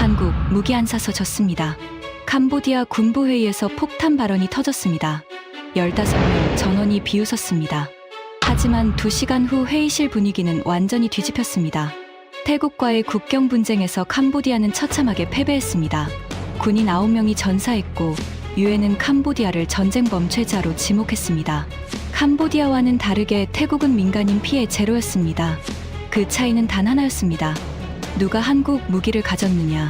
한국 무기 안 사서 졌습니다. 캄보디아 군부회의에서 폭탄 발언이 터졌습니다. 15명 전원이 비웃었습니다. 하지만 2시간 후 회의실 분위기는 완전히 뒤집혔습니다. 태국과의 국경 분쟁에서 캄보디아는 처참하게 패배했습니다. 군인 9명이 전사했고 유엔은 캄보디아를 전쟁 범죄자로 지목했습니다. 캄보디아와는 다르게 태국은 민간인 피해 제로였습니다. 그 차이는 단 하나였습니다. 누가 한국 무기를 가졌느냐.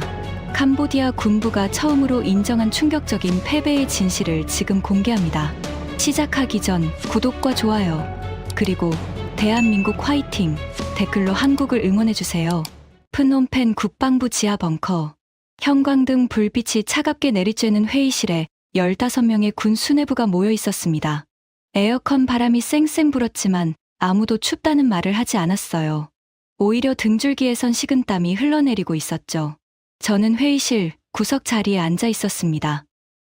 캄보디아 군부가 처음으로 인정한 충격적인 패배의 진실을 지금 공개합니다. 시작하기 전 구독과 좋아요, 그리고 대한민국 화이팅 댓글로 한국을 응원해주세요. 프놈펜 국방부 지하 벙커. 형광등 불빛이 차갑게 내리쬐는 회의실에 15명의 군 수뇌부가 모여 있었습니다. 에어컨 바람이 쌩쌩 불었지만 아무도 춥다는 말을 하지 않았어요. 오히려 등줄기에선 식은땀이 흘러내리고 있었죠. 저는 회의실 구석 자리에 앉아 있었습니다.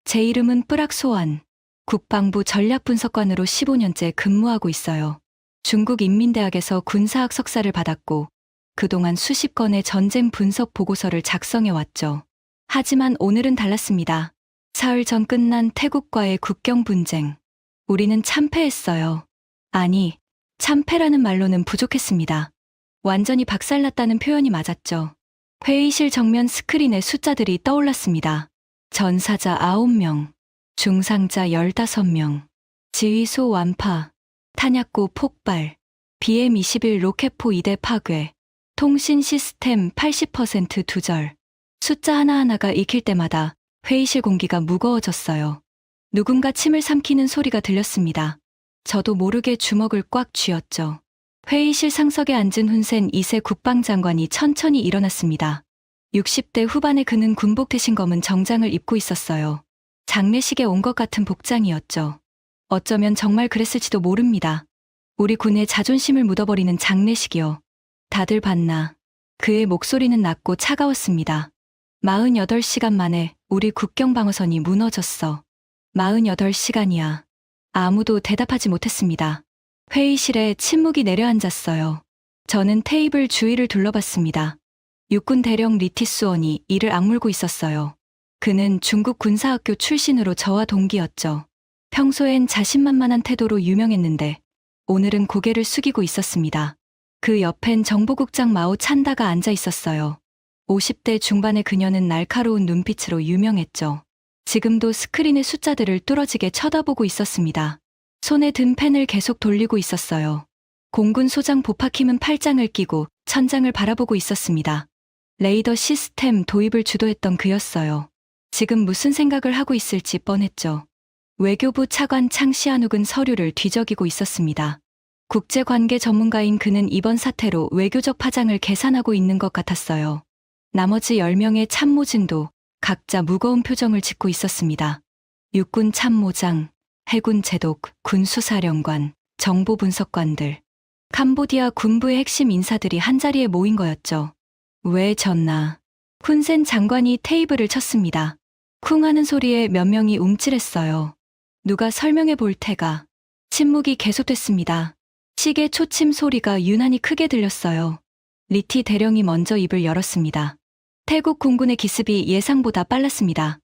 제 이름은 뿌락소환. 국방부 전략분석관으로 15년째 근무하고 있어요. 중국인민대학에서 군사학 석사를 받았고 그동안 수십 건의 전쟁 분석 보고서를 작성해왔죠. 하지만 오늘은 달랐습니다. 사흘 전 끝난 태국과의 국경 분쟁. 우리는 참패했어요. 아니, 참패라는 말로는 부족했습니다. 완전히 박살났다는 표현이 맞았죠. 회의실 정면 스크린에 숫자들이 떠올랐습니다. 전사자 9명, 중상자 15명, 지휘소 완파, 탄약고 폭발, BM-21 로켓포 2대 파괴, 통신 시스템 80% 두절. 숫자 하나하나가 익힐 때마다 회의실 공기가 무거워졌어요. 누군가 침을 삼키는 소리가 들렸습니다. 저도 모르게 주먹을 꽉 쥐었죠. 회의실 상석에 앉은 훈센 2세 국방장관이 천천히 일어났습니다. 60대 후반의 그는 군복 대신 검은 정장을 입고 있었어요. 장례식에 온 것 같은 복장이었죠. 어쩌면 정말 그랬을지도 모릅니다. 우리 군의 자존심을 묻어버리는 장례식이요. 다들 봤나. 그의 목소리는 낮고 차가웠습니다. 48시간 만에 우리 국경 방어선이 무너졌어. 48시간이야. 아무도 대답하지 못했습니다. 회의실에 침묵이 내려앉았어요. 저는 테이블 주위를 둘러봤습니다. 육군 대령 리티수원이 이를 악물고 있었어요. 그는 중국 군사학교 출신으로 저와 동기였죠. 평소엔 자신만만한 태도로 유명했는데 오늘은 고개를 숙이고 있었습니다. 그 옆엔 정보국장 마오 찬다가 앉아 있었어요. 50대 중반의 그녀는 날카로운 눈빛으로 유명했죠. 지금도 스크린의 숫자들을 뚫어지게 쳐다보고 있었습니다. 손에 든 펜을 계속 돌리고 있었어요. 공군 소장 보파킴은 팔짱을 끼고 천장을 바라보고 있었습니다. 레이더 시스템 도입을 주도했던 그였어요. 지금 무슨 생각을 하고 있을지 뻔했죠. 외교부 차관 창시한욱은 서류를 뒤적이고 있었습니다. 국제관계 전문가인 그는 이번 사태로 외교적 파장을 계산하고 있는 것 같았어요. 나머지 10명의 참모진도 각자 무거운 표정을 짓고 있었습니다. 육군 참모장, 해군 제독, 군수사령관, 정보분석관들. 캄보디아 군부의 핵심 인사들이 한자리에 모인 거였죠. 왜 졌나. 훈센 장관이 테이블을 쳤습니다. 쿵 하는 소리에 몇 명이 움찔했어요. 누가 설명해 볼 테가. 침묵이 계속됐습니다. 시계 초침 소리가 유난히 크게 들렸어요. 리티 대령이 먼저 입을 열었습니다. 태국 공군의 기습이 예상보다 빨랐습니다.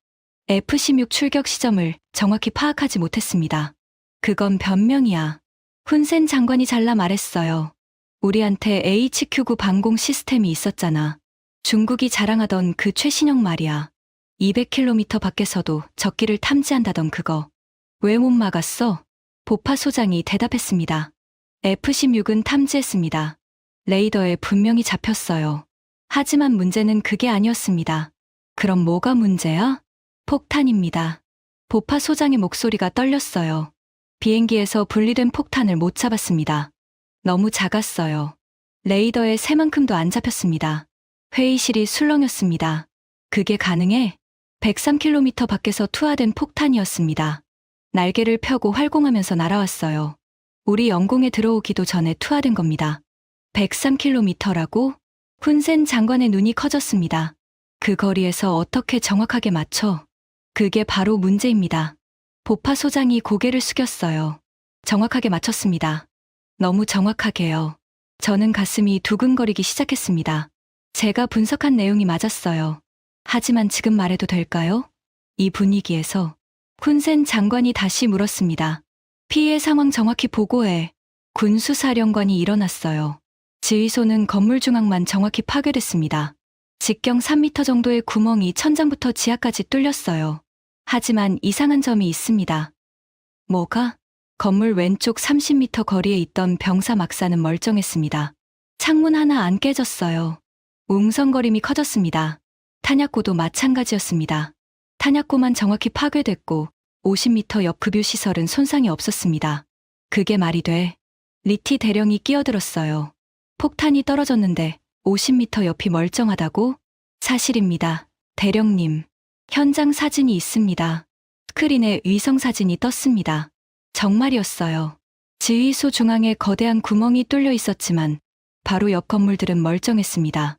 F-16 출격 시점을 정확히 파악하지 못했습니다. 그건 변명이야. 훈센 장관이 잘라 말했어요. 우리한테 HQ-9 방공 시스템이 있었잖아. 중국이 자랑하던 그 최신형 말이야. 200km 밖에서도 적기를 탐지한다던 그거. 왜 못 막았어? 보파 소장이 대답했습니다. F-16은 탐지했습니다. 레이더에 분명히 잡혔어요. 하지만 문제는 그게 아니었습니다. 그럼 뭐가 문제야? 폭탄입니다. 보파 소장의 목소리가 떨렸어요. 비행기에서 분리된 폭탄을 못 잡았습니다. 너무 작았어요. 레이더에 새만큼도 안 잡혔습니다. 회의실이 술렁였습니다. 그게 가능해? 103km 밖에서 투하된 폭탄이었습니다. 날개를 펴고 활공하면서 날아왔어요. 우리 영공에 들어오기도 전에 투하된 겁니다. 103km라고? 훈센 장관의 눈이 커졌습니다. 그 거리에서 어떻게 정확하게 맞춰? 그게 바로 문제입니다. 보파 소장이 고개를 숙였어요. 정확하게 맞췄습니다. 너무 정확하게요. 저는 가슴이 두근거리기 시작했습니다. 제가 분석한 내용이 맞았어요. 하지만 지금 말해도 될까요? 이 분위기에서 훈센 장관이 다시 물었습니다. 피해 상황 정확히 보고해. 군수사령관이 일어났어요. 지휘소는 건물 중앙만 정확히 파괴됐습니다. 직경 3m 정도의 구멍이 천장부터 지하까지 뚫렸어요. 하지만 이상한 점이 있습니다. 뭐가? 건물 왼쪽 30m 거리에 있던 병사 막사는 멀쩡했습니다. 창문 하나 안 깨졌어요. 웅성거림이 커졌습니다. 탄약고도 마찬가지였습니다. 탄약고만 정확히 파괴됐고 50m 옆 급유 시설은 손상이 없었습니다. 그게 말이 돼. 리티 대령이 끼어들었어요. 폭탄이 떨어졌는데 50m 옆이 멀쩡하다고? 사실입니다. 대령님. 현장 사진이 있습니다. 스크린에 위성 사진이 떴습니다. 정말이었어요. 지휘소 중앙에 거대한 구멍이 뚫려 있었지만 바로 옆 건물들은 멀쩡했습니다.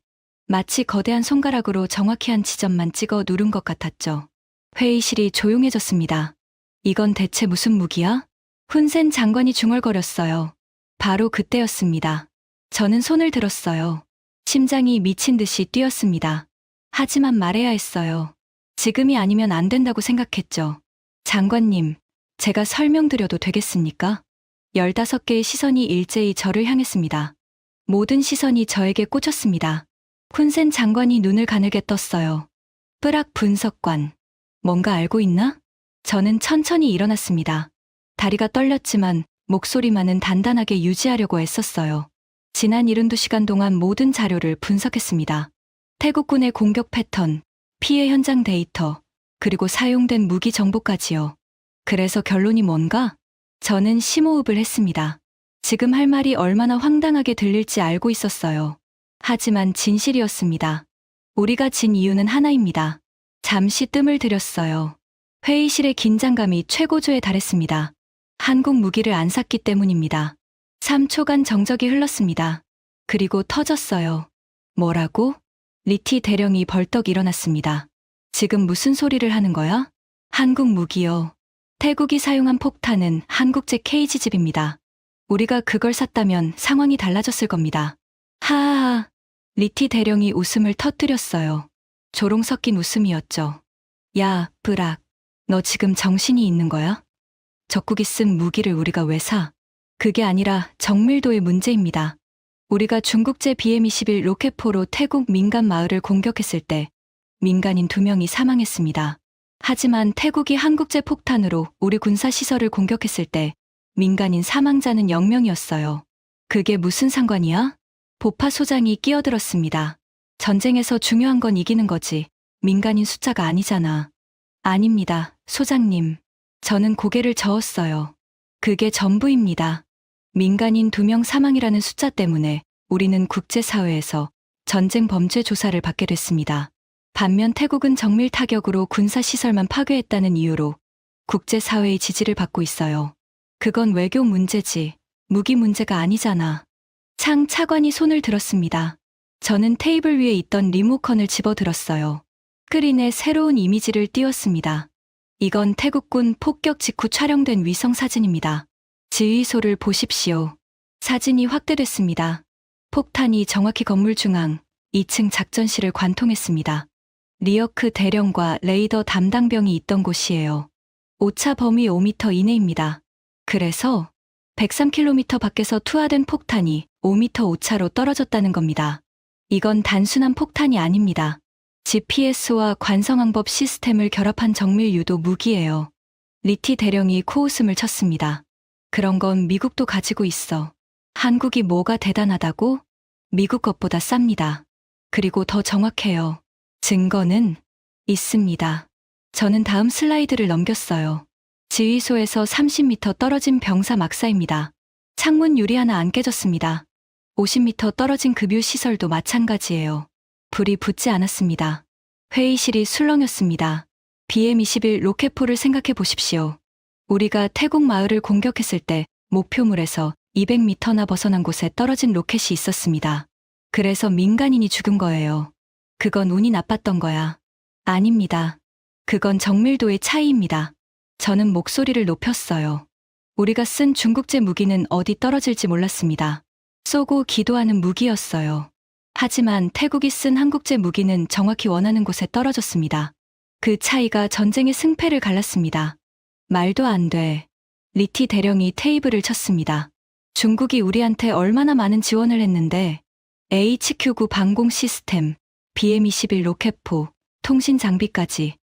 마치 거대한 손가락으로 정확히 한 지점만 찍어 누른 것 같았죠. 회의실이 조용해졌습니다. 이건 대체 무슨 무기야? 훈센 장관이 중얼거렸어요. 바로 그때였습니다. 저는 손을 들었어요. 심장이 미친 듯이 뛰었습니다. 하지만 말해야 했어요. 지금이 아니면 안 된다고 생각했죠. 장관님, 제가 설명드려도 되겠습니까? 15개의 시선이 일제히 저를 향했습니다. 모든 시선이 저에게 꽂혔습니다. 훈센 장관이 눈을 가늘게 떴어요. 뿌락 분석관. 뭔가 알고 있나? 저는 천천히 일어났습니다. 다리가 떨렸지만 목소리만은 단단하게 유지하려고 애썼어요. 지난 72시간 동안 모든 자료를 분석했습니다. 태국군의 공격 패턴, 피해 현장 데이터, 그리고 사용된 무기 정보까지요. 그래서 결론이 뭔가? 저는 심호흡을 했습니다. 지금 할 말이 얼마나 황당하게 들릴지 알고 있었어요. 하지만 진실이었습니다. 우리가 진 이유는 하나입니다. 잠시 뜸을 들였어요. 회의실의 긴장감이 최고조에 달했습니다. 한국 무기를 안 샀기 때문입니다. 3초간 정적이 흘렀습니다. 그리고 터졌어요. 뭐라고? 리티 대령이 벌떡 일어났습니다. 지금 무슨 소리를 하는 거야? 한국 무기요. 태국이 사용한 폭탄은 한국제 KG집입니다. 우리가 그걸 샀다면 상황이 달라졌을 겁니다. 하하하. 리티 대령이 웃음을 터뜨렸어요. 조롱 섞인 웃음이었죠. 야, 브락. 너 지금 정신이 있는 거야? 적국이 쓴 무기를 우리가 왜 사? 그게 아니라 정밀도의 문제입니다. 우리가 중국제 BM-21 로켓포로 태국 민간 마을을 공격했을 때 민간인 2명이 사망했습니다. 하지만 태국이 한국제 폭탄으로 우리 군사시설을 공격했을 때 민간인 사망자는 0명이었어요. 그게 무슨 상관이야? 보파 소장이 끼어들었습니다. 전쟁에서 중요한 건 이기는 거지. 민간인 숫자가 아니잖아. 아닙니다, 소장님. 저는 고개를 저었어요. 그게 전부입니다. 민간인 2명 사망이라는 숫자 때문에 우리는 국제사회에서 전쟁 범죄 조사를 받게 됐습니다. 반면 태국은 정밀 타격으로 군사시설만 파괴했다는 이유로 국제사회의 지지를 받고 있어요. 그건 외교 문제지, 무기 문제가 아니잖아. 창 차관이 손을 들었습니다. 저는 테이블 위에 있던 리모컨을 집어들었어요. 스크린에 새로운 이미지를 띄웠습니다. 이건 태국군 폭격 직후 촬영된 위성 사진입니다. 지휘소를 보십시오. 사진이 확대됐습니다. 폭탄이 정확히 건물 중앙 2층 작전실을 관통했습니다. 리어크 대령과 레이더 담당병이 있던 곳이에요. 오차 범위 5m 이내입니다. 그래서 103km 밖에서 투하된 폭탄이 5m 오차로 떨어졌다는 겁니다. 이건 단순한 폭탄이 아닙니다. GPS와 관성항법 시스템을 결합한 정밀 유도 무기예요. 리티 대령이 코웃음을 쳤습니다. 그런 건 미국도 가지고 있어. 한국이 뭐가 대단하다고? 미국 것보다 쌉니다. 그리고 더 정확해요. 증거는 있습니다. 저는 다음 슬라이드를 넘겼어요. 지휘소에서 30m 떨어진 병사 막사입니다. 창문 유리 하나 안 깨졌습니다. 50m 떨어진 급유 시설도 마찬가지예요. 불이 붙지 않았습니다. 회의실이 술렁였습니다. BM-21 로켓포를 생각해 보십시오. 우리가 태국 마을을 공격했을 때 목표물에서 200m나 벗어난 곳에 떨어진 로켓이 있었습니다. 그래서 민간인이 죽은 거예요. 그건 운이 나빴던 거야. 아닙니다. 그건 정밀도의 차이입니다. 저는 목소리를 높였어요. 우리가 쓴 중국제 무기는 어디 떨어질지 몰랐습니다. 쏘고 기도하는 무기였어요. 하지만 태국이 쓴 한국제 무기는 정확히 원하는 곳에 떨어졌습니다. 그 차이가 전쟁의 승패를 갈랐습니다. 말도 안 돼. 리티 대령이 테이블을 쳤습니다. 중국이 우리한테 얼마나 많은 지원을 했는데 HQ-9 방공 시스템, BM-21 로켓포, 통신 장비까지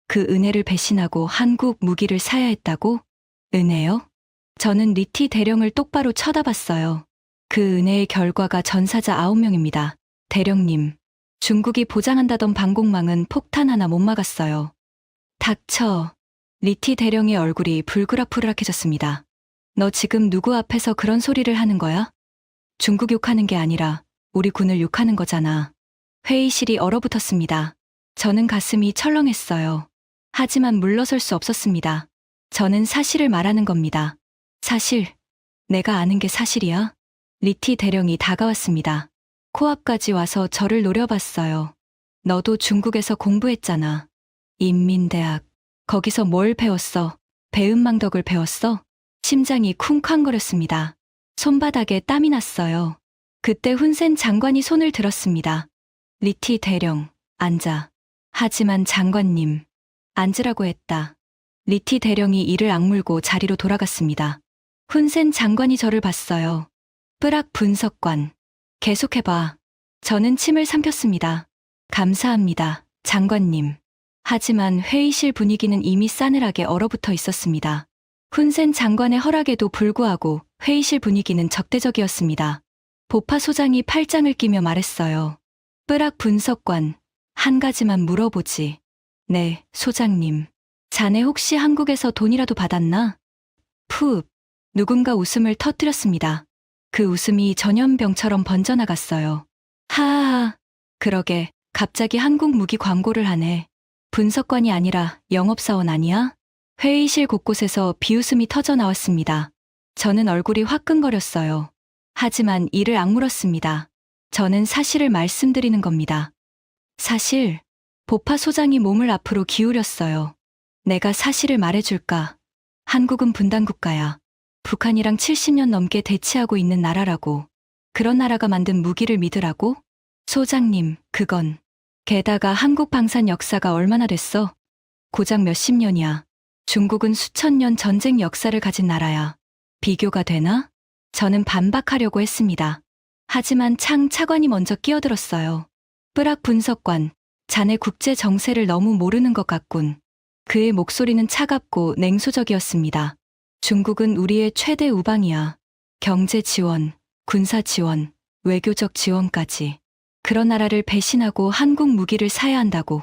그 은혜를 배신하고 한국 무기를 사야 했다고? 은혜요? 저는 리티 대령을 똑바로 쳐다봤어요. 그 은혜의 결과가 전사자 9명입니다. 대령님, 중국이 보장한다던 방공망은 폭탄 하나 못 막았어요. 닥쳐. 리티 대령의 얼굴이 불그락불락해졌습니다. 너 지금 누구 앞에서 그런 소리를 하는 거야? 중국 욕하는 게 아니라 우리 군을 욕하는 거잖아. 회의실이 얼어붙었습니다. 저는 가슴이 철렁했어요. 하지만 물러설 수 없었습니다. 저는 사실을 말하는 겁니다. 사실, 내가 아는 게 사실이야? 리티 대령이 다가왔습니다. 코앞까지 와서 저를 노려봤어요. 너도 중국에서 공부했잖아. 인민대학. 거기서 뭘 배웠어? 배은망덕을 배웠어? 심장이 쿵쾅거렸습니다. 손바닥에 땀이 났어요. 그때 훈센 장관이 손을 들었습니다. 리티 대령, 앉아. 하지만 장관님, 앉으라고 했다. 리티 대령이 이를 악물고 자리로 돌아갔습니다. 훈센 장관이 저를 봤어요. 뿌락 분석관. 계속해봐. 저는 침을 삼켰습니다. 감사합니다, 장관님. 하지만 회의실 분위기는 이미 싸늘하게 얼어붙어 있었습니다. 훈센 장관의 허락에도 불구하고 회의실 분위기는 적대적이었습니다. 보파 소장이 팔짱을 끼며 말했어요. 뿌락 분석관, 한 가지만 물어보지. 네, 소장님. 자네 혹시 한국에서 돈이라도 받았나? 푸. 누군가 웃음을 터뜨렸습니다. 그 웃음이 전염병처럼 번져나갔어요. 하하하. 그러게, 갑자기 한국 무기 광고를 하네. 분석관이 아니라 영업사원 아니야? 회의실 곳곳에서 비웃음이 터져 나왔습니다. 저는 얼굴이 화끈거렸어요. 하지만 이를 악물었습니다. 저는 사실을 말씀드리는 겁니다. 사실, 보파 소장이 몸을 앞으로 기울였어요. 내가 사실을 말해줄까? 한국은 분단국가야. 북한이랑 70년 넘게 대치하고 있는 나라라고. 그런 나라가 만든 무기를 믿으라고? 소장님, 그건. 게다가 한국 방산 역사가 얼마나 됐어? 고작 몇십 년이야. 중국은 수천 년 전쟁 역사를 가진 나라야. 비교가 되나? 저는 반박하려고 했습니다. 하지만 창 차관이 먼저 끼어들었어요. 뿌락 분석관, 자네 국제 정세를 너무 모르는 것 같군. 그의 목소리는 차갑고 냉소적이었습니다. 중국은 우리의 최대 우방이야. 경제 지원, 군사 지원, 외교적 지원까지. 그런 나라를 배신하고 한국 무기를 사야 한다고.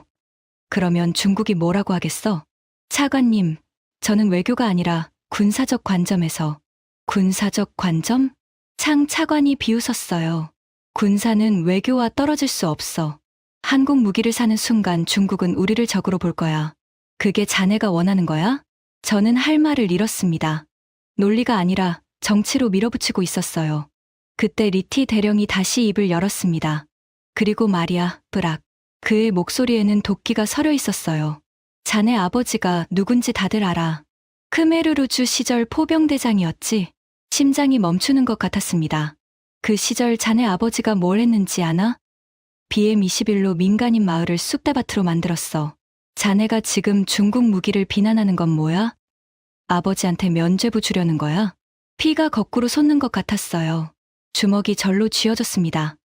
그러면 중국이 뭐라고 하겠어? 차관님, 저는 외교가 아니라 군사적 관점에서. 군사적 관점? 창 차관이 비웃었어요. 군사는 외교와 떨어질 수 없어. 한국 무기를 사는 순간 중국은 우리를 적으로 볼 거야. 그게 자네가 원하는 거야? 저는 할 말을 잃었습니다. 논리가 아니라 정치로 밀어붙이고 있었어요. 그때 리티 대령이 다시 입을 열었습니다. 그리고 말이야, 뿌락. 그의 목소리에는 도끼가 서려 있었어요. 자네 아버지가 누군지 다들 알아. 크메르루주 시절 포병대장이었지. 심장이 멈추는 것 같았습니다. 그 시절 자네 아버지가 뭘 했는지 아나? BM-21로 민간인 마을을 쑥대밭으로 만들었어. 자네가 지금 중국 무기를 비난하는 건 뭐야? 아버지한테 면죄부 주려는 거야? 피가 거꾸로 솟는 것 같았어요. 주먹이 절로 쥐어졌습니다.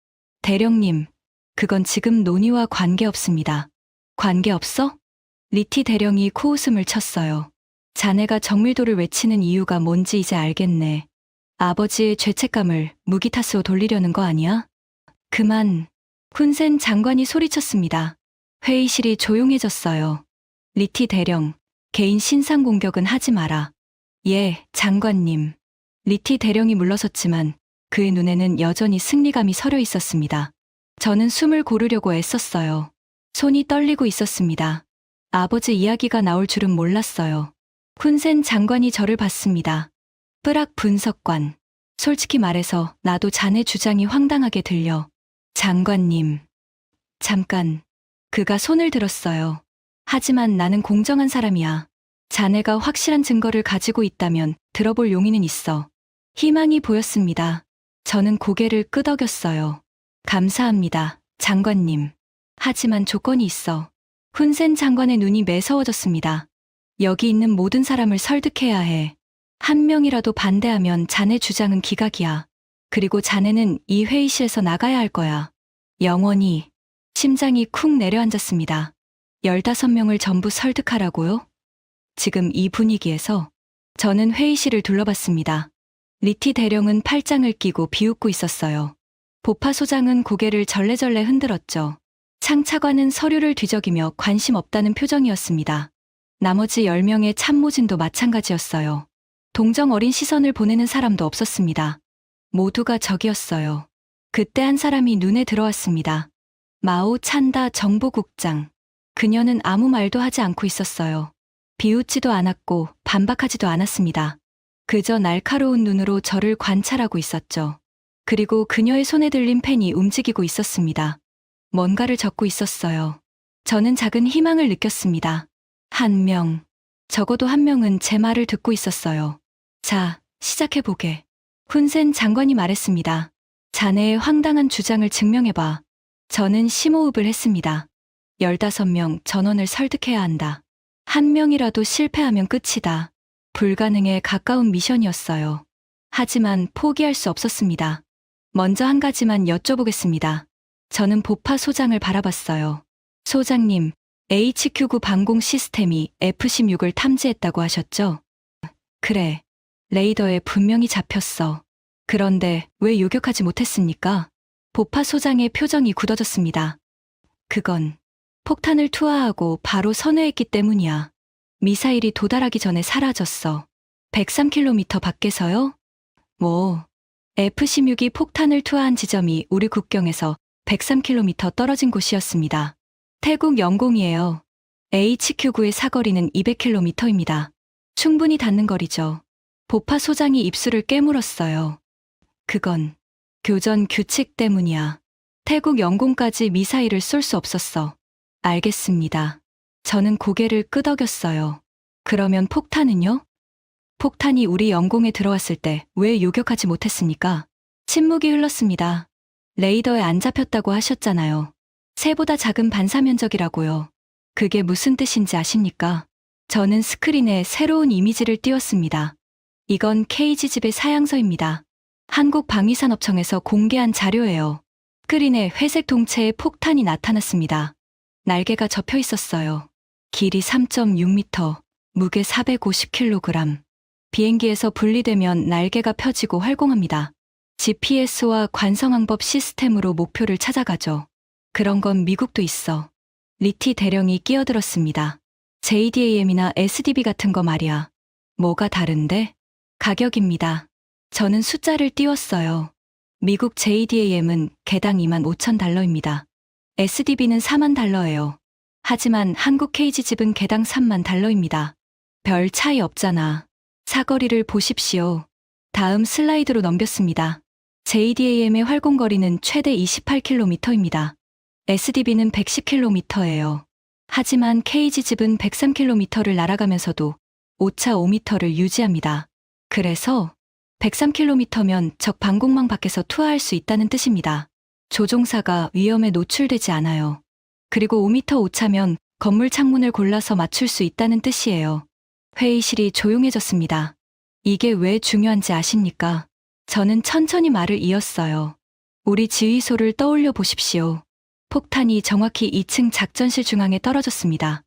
대령님, 그건 지금 논의와 관계없습니다. 관계없어? 리티 대령이 코웃음을 쳤어요. 자네가 정밀도를 외치는 이유가 뭔지 이제 알겠네. 아버지의 죄책감을 무기 탓으로 돌리려는 거 아니야? 그만. 훈센 장관이 소리쳤습니다. 회의실이 조용해졌어요. 리티 대령, 개인 신상 공격은 하지 마라. 예, 장관님. 리티 대령이 물러섰지만 그의 눈에는 여전히 승리감이 서려 있었습니다. 저는 숨을 고르려고 애썼어요. 손이 떨리고 있었습니다. 아버지 이야기가 나올 줄은 몰랐어요. 훈센 장관이 저를 봤습니다. 뿌락 분석관. 솔직히 말해서 나도 자네 주장이 황당하게 들려. 장관님. 잠깐. 그가 손을 들었어요. 하지만 나는 공정한 사람이야. 자네가 확실한 증거를 가지고 있다면 들어볼 용의는 있어. 희망이 보였습니다. 저는 고개를 끄덕였어요. 감사합니다, 장관님. 하지만 조건이 있어. 훈센 장관의 눈이 매서워졌습니다. 여기 있는 모든 사람을 설득해야 해. 한 명이라도 반대하면 자네 주장은 기각이야. 그리고 자네는 이 회의실에서 나가야 할 거야. 영원히. 심장이 쿵 내려앉았습니다. 15명을 전부 설득하라고요? 지금 이 분위기에서 저는 회의실을 둘러봤습니다. 리티 대령은 팔짱을 끼고 비웃고 있었어요. 보파 소장은 고개를 절레절레 흔들었죠. 상 차관은 서류를 뒤적이며 관심 없다는 표정이었습니다. 나머지 10명의 참모진도 마찬가지였어요. 동정 어린 시선을 보내는 사람도 없었습니다. 모두가 적이었어요. 그때 한 사람이 눈에 들어왔습니다. 마오 찬다 정보국장. 그녀는 아무 말도 하지 않고 있었어요. 비웃지도 않았고 반박하지도 않았습니다. 그저 날카로운 눈으로 저를 관찰하고 있었죠. 그리고 그녀의 손에 들린 펜이 움직이고 있었습니다. 뭔가를 적고 있었어요. 저는 작은 희망을 느꼈습니다. 한 명, 적어도 한 명은 제 말을 듣고 있었어요. 자, 시작해보게. 훈센 장관이 말했습니다. 자네의 황당한 주장을 증명해봐. 저는 심호흡을 했습니다. 15명 전원을 설득해야 한다. 한 명이라도 실패하면 끝이다. 불가능에 가까운 미션이었어요. 하지만 포기할 수 없었습니다. 먼저 한 가지만 여쭤보겠습니다. 저는 보파 소장을 바라봤어요. 소장님, HQ9 방공 시스템이 F-16을 탐지했다고 하셨죠? 그래. 레이더에 분명히 잡혔어. 그런데 왜 요격하지 못했습니까? 보파 소장의 표정이 굳어졌습니다. 그건 폭탄을 투하하고 바로 선회했기 때문이야. 미사일이 도달하기 전에 사라졌어. 103km 밖에서요? F-16이 폭탄을 투하한 지점이 우리 국경에서 103km 떨어진 곳이었습니다. 태국 영공이에요. HQ9의 사거리는 200km입니다. 충분히 닿는 거리죠. 보파 소장이 입술을 깨물었어요. 그건 교전 규칙 때문이야. 태국 영공까지 미사일을 쏠 수 없었어. 알겠습니다. 저는 고개를 끄덕였어요. 그러면 폭탄은요? 폭탄이 우리 영공에 들어왔을 때 왜 요격하지 못했습니까? 침묵이 흘렀습니다. 레이더에 안 잡혔다고 하셨잖아요. 새보다 작은 반사면적이라고요. 그게 무슨 뜻인지 아십니까? 저는 스크린에 새로운 이미지를 띄웠습니다. 이건 KG집의 사양서입니다. 한국방위산업청에서 공개한 자료예요. 스크린에 회색 동체의 폭탄이 나타났습니다. 날개가 접혀 있었어요. 길이 3.6m, 무게 450kg. 비행기에서 분리되면 날개가 펴지고 활공합니다. GPS와 관성항법 시스템으로 목표를 찾아가죠. 그런 건 미국도 있어. 리티 대령이 끼어들었습니다. JDAM이나 SDB 같은 거 말이야. 뭐가 다른데? 가격입니다. 저는 숫자를 띄웠어요. 미국 JDAM은 개당 25,000달러입니다. SDB는 40,000달러예요. 하지만 한국 KG집은 개당 30,000달러입니다. 별 차이 없잖아. 사거리를 보십시오. 다음 슬라이드로 넘겼습니다. JDAM의 활공거리는 최대 28km입니다. SDB는 110km예요. 하지만 KG집은 103km를 날아가면서도 오차 5m를 유지합니다. 그래서 103km면 적 방공망 밖에서 투하할 수 있다는 뜻입니다. 조종사가 위험에 노출되지 않아요. 그리고 5m 오차면 건물 창문을 골라서 맞출 수 있다는 뜻이에요. 회의실이 조용해졌습니다. 이게 왜 중요한지 아십니까? 저는 천천히 말을 이었어요. 우리 지휘소를 떠올려 보십시오. 폭탄이 정확히 2층 작전실 중앙에 떨어졌습니다.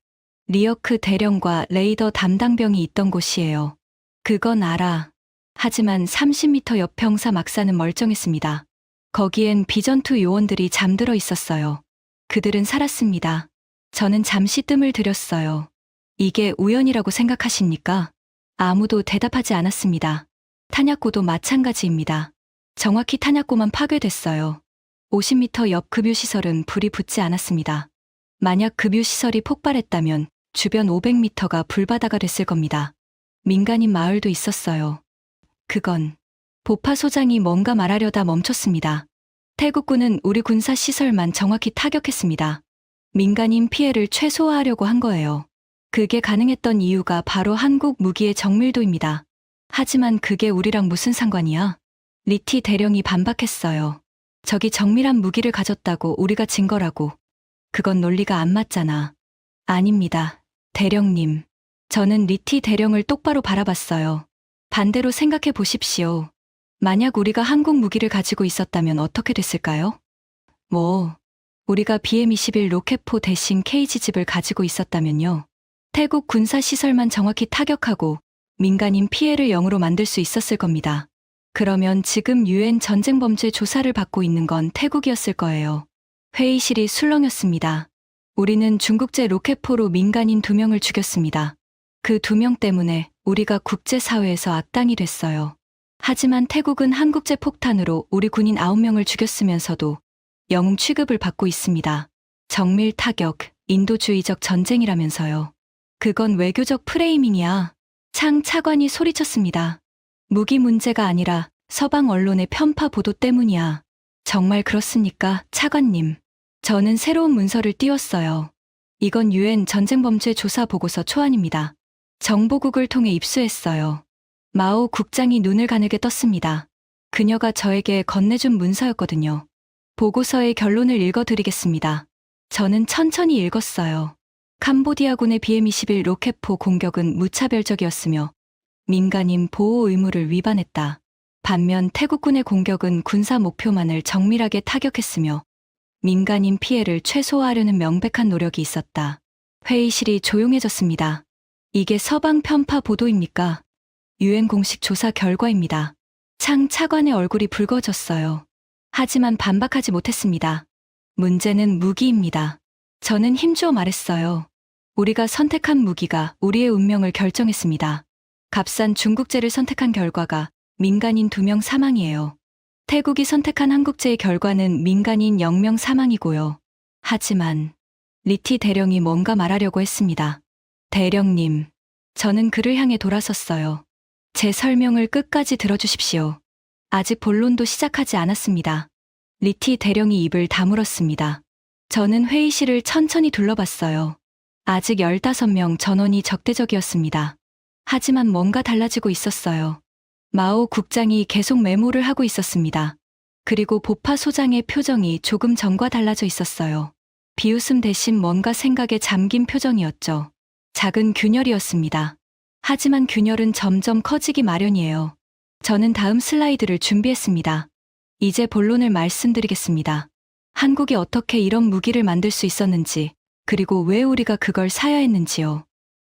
리어크 대령과 레이더 담당병이 있던 곳이에요. 그건 알아. 하지만 30m 옆 병사 막사는 멀쩡했습니다. 거기엔 비전투 요원들이 잠들어 있었어요. 그들은 살았습니다. 저는 잠시 뜸을 들였어요. 이게 우연이라고 생각하십니까? 아무도 대답하지 않았습니다. 탄약고도 마찬가지입니다. 정확히 탄약고만 파괴됐어요. 50m 옆 급유시설은 불이 붙지 않았습니다. 만약 급유시설이 폭발했다면 주변 500m가 불바다가 됐을 겁니다. 민간인 마을도 있었어요. 그건 보파 소장이 뭔가 말하려다 멈췄습니다. 태국군은 우리 군사 시설만 정확히 타격했습니다. 민간인 피해를 최소화하려고 한 거예요. 그게 가능했던 이유가 바로 한국 무기의 정밀도입니다. 하지만 그게 우리랑 무슨 상관이야? 리티 대령이 반박했어요. 저기 정밀한 무기를 가졌다고 우리가 진 거라고. 그건 논리가 안 맞잖아. 아닙니다. 대령님. 저는 리티 대령을 똑바로 바라봤어요. 반대로 생각해 보십시오. 만약 우리가 한국 무기를 가지고 있었다면 어떻게 됐을까요? 우리가 BM-21 로켓포 대신 KG집을 가지고 있었다면요. 태국 군사시설만 정확히 타격하고 민간인 피해를 0으로 만들 수 있었을 겁니다. 그러면 지금 UN 전쟁범죄 조사를 받고 있는 건 태국이었을 거예요. 회의실이 술렁였습니다. 우리는 중국제 로켓포로 민간인 2명을 죽였습니다. 그 2명 때문에 우리가 국제사회에서 악당이 됐어요. 하지만 태국은 한국제 폭탄으로 우리 군인 9명을 죽였으면서도 영웅 취급을 받고 있습니다. 정밀 타격, 인도주의적 전쟁이라면서요. 그건 외교적 프레이밍이야. 창 차관이 소리쳤습니다. 무기 문제가 아니라 서방 언론의 편파 보도 때문이야. 정말 그렇습니까, 차관님? 저는 새로운 문서를 띄웠어요. 이건 UN 전쟁범죄 조사 보고서 초안입니다. 정보국을 통해 입수했어요. 마오 국장이 눈을 가늘게 떴습니다. 그녀가 저에게 건네준 문서였거든요. 보고서의 결론을 읽어드리겠습니다. 저는 천천히 읽었어요. 캄보디아군의 BM-21 로켓포 공격은 무차별적이었으며 민간인 보호 의무를 위반했다. 반면 태국군의 공격은 군사 목표만을 정밀하게 타격했으며 민간인 피해를 최소화하려는 명백한 노력이 있었다. 회의실이 조용해졌습니다. 이게 서방 편파 보도입니까? UN 공식 조사 결과입니다. 창 차관의 얼굴이 붉어졌어요. 하지만 반박하지 못했습니다. 문제는 무기입니다. 저는 힘주어 말했어요. 우리가 선택한 무기가 우리의 운명을 결정했습니다. 값싼 중국제를 선택한 결과가 민간인 2명 사망이에요. 태국이 선택한 한국제의 결과는 민간인 0명 사망이고요. 하지만 리티 대령이 뭔가 말하려고 했습니다. 대령님, 저는 그를 향해 돌아섰어요. 제 설명을 끝까지 들어주십시오. 아직 본론도 시작하지 않았습니다. 리티 대령이 입을 다물었습니다. 저는 회의실을 천천히 둘러봤어요. 아직 15명 전원이 적대적이었습니다. 하지만 뭔가 달라지고 있었어요. 마오 국장이 계속 메모를 하고 있었습니다. 그리고 보파 소장의 표정이 조금 전과 달라져 있었어요. 비웃음 대신 뭔가 생각에 잠긴 표정이었죠. 작은 균열이었습니다. 하지만 균열은 점점 커지기 마련이에요. 저는 다음 슬라이드를 준비했습니다. 이제 본론을 말씀드리겠습니다. 한국이 어떻게 이런 무기를 만들 수 있었는지, 그리고 왜 우리가 그걸 사야 했는지요.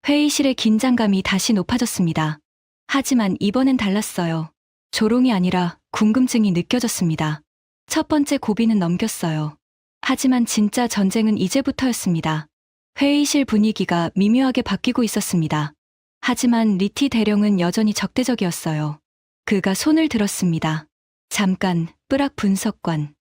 회의실의 긴장감이 다시 높아졌습니다. 하지만 이번엔 달랐어요. 조롱이 아니라 궁금증이 느껴졌습니다. 첫 번째 고비는 넘겼어요. 하지만 진짜 전쟁은 이제부터였습니다. 회의실 분위기가 미묘하게 바뀌고 있었습니다. 하지만 리티 대령은 여전히 적대적이었어요. 그가 손을 들었습니다. 잠깐, 뿌락 분석관.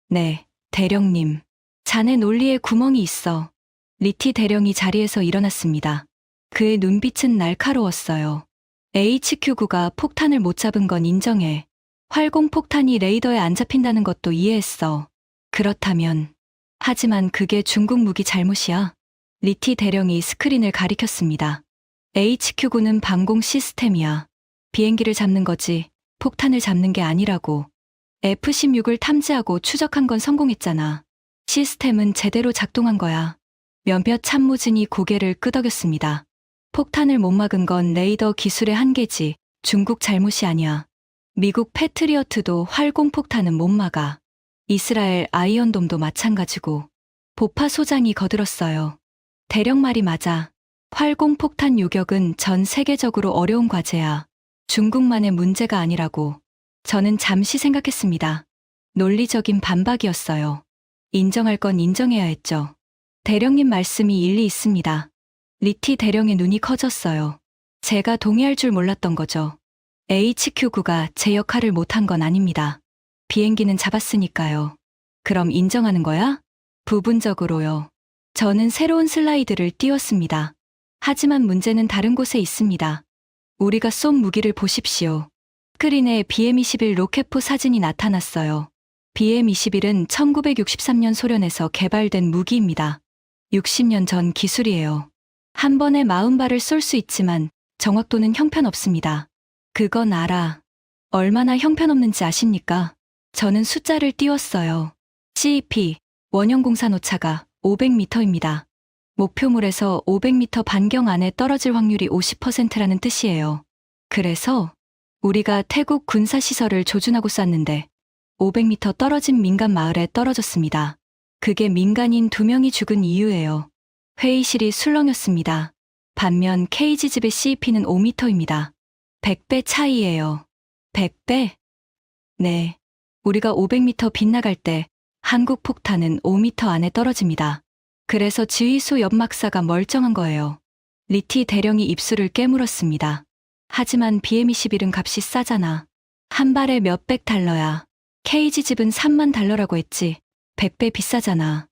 네, 대령님. 자네 논리에 구멍이 있어. 리티 대령이 자리에서 일어났습니다. 그의 눈빛은 날카로웠어요. HQ9가 폭탄을 못 잡은 건 인정해. 활공폭탄이 레이더에 안 잡힌다는 것도 이해했어. 그렇다면. 하지만 그게 중국 무기 잘못이야. 리티 대령이 스크린을 가리켰습니다. HQ9는 방공 시스템이야. 비행기를 잡는 거지, 폭탄을 잡는 게 아니라고. F-16을 탐지하고 추적한 건 성공했잖아. 시스템은 제대로 작동한 거야. 몇몇 참모진이 고개를 끄덕였습니다. 폭탄을 못 막은 건 레이더 기술의 한계지, 중국 잘못이 아니야. 미국 패트리어트도 활공폭탄은 못 막아. 이스라엘 아이언돔도 마찬가지고. 보파 소장이 거들었어요. 대령 말이 맞아. 활공폭탄 요격은 전 세계적으로 어려운 과제야. 중국만의 문제가 아니라고. 저는 잠시 생각했습니다. 논리적인 반박이었어요. 인정할 건 인정해야 했죠. 대령님 말씀이 일리 있습니다. 리티 대령의 눈이 커졌어요. 제가 동의할 줄 몰랐던 거죠. HQ9가 제 역할을 못한 건 아닙니다. 비행기는 잡았으니까요. 그럼 인정하는 거야? 부분적으로요. 저는 새로운 슬라이드를 띄웠습니다. 하지만 문제는 다른 곳에 있습니다. 우리가 쏜 무기를 보십시오. 스크린에 BM-21 로켓포 사진이 나타났어요. BM-21은 1963년 소련에서 개발된 무기입니다. 60년 전 기술이에요. 한 번에 40발을 쏠 수 있지만 정확도는 형편없습니다. 그건 알아. 얼마나 형편없는지 아십니까? 저는 숫자를 띄웠어요. CEP, 원형공산 오차가 500m입니다. 목표물에서 500m 반경 안에 떨어질 확률이 50%라는 뜻이에요. 그래서 우리가 태국 군사시설을 조준하고 쐈는데 500m 떨어진 민간 마을에 떨어졌습니다. 그게 민간인 2명이 죽은 이유예요. 회의실이 술렁였습니다. 반면 KG집의 CEP는 5m입니다. 100배 차이예요. 100배? 네. 우리가 500m 빗나갈 때 한국 폭탄은 5m 안에 떨어집니다. 그래서 지휘소 연막사가 멀쩡한 거예요. 리티 대령이 입술을 깨물었습니다. 하지만 BM-21은 값이 싸잖아. 한 발에 몇백 달러야. KG집은 3만 달러라고 했지. 100배 비싸잖아.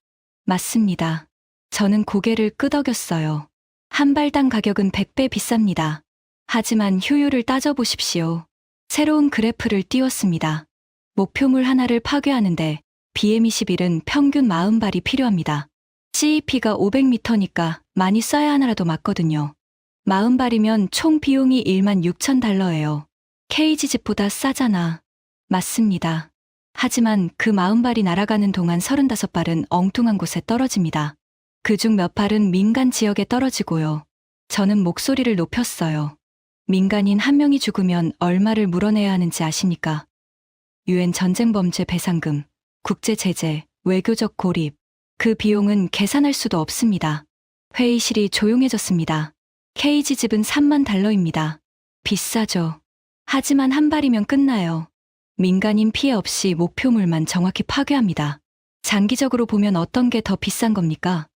맞습니다. 저는 고개를 끄덕였어요. 한 발당 가격은 100배 비쌉니다. 하지만 효율을 따져보십시오. 새로운 그래프를 띄웠습니다. 목표물 하나를 파괴하는데 BM-21은 평균 40발이 필요합니다. CEP가 500m니까 많이 쏴야 하나라도 맞거든요. 40발이면 총 비용이 1만 6천 달러예요. KG집보다 싸잖아. 맞습니다. 하지만 그 40발이 날아가는 동안 35발은 엉뚱한 곳에 떨어집니다. 그중 몇 발은 민간 지역에 떨어지고요. 저는 목소리를 높였어요. 민간인 한 명이 죽으면 얼마를 물어내야 하는지 아십니까? UN 전쟁범죄 배상금, 국제제재, 외교적 고립. 그 비용은 계산할 수도 없습니다. 회의실이 조용해졌습니다. KG집은 3만 달러입니다. 비싸죠. 하지만 한 발이면 끝나요. 민간인 피해 없이 목표물만 정확히 파괴합니다. 장기적으로 보면 어떤 게 더 비싼 겁니까?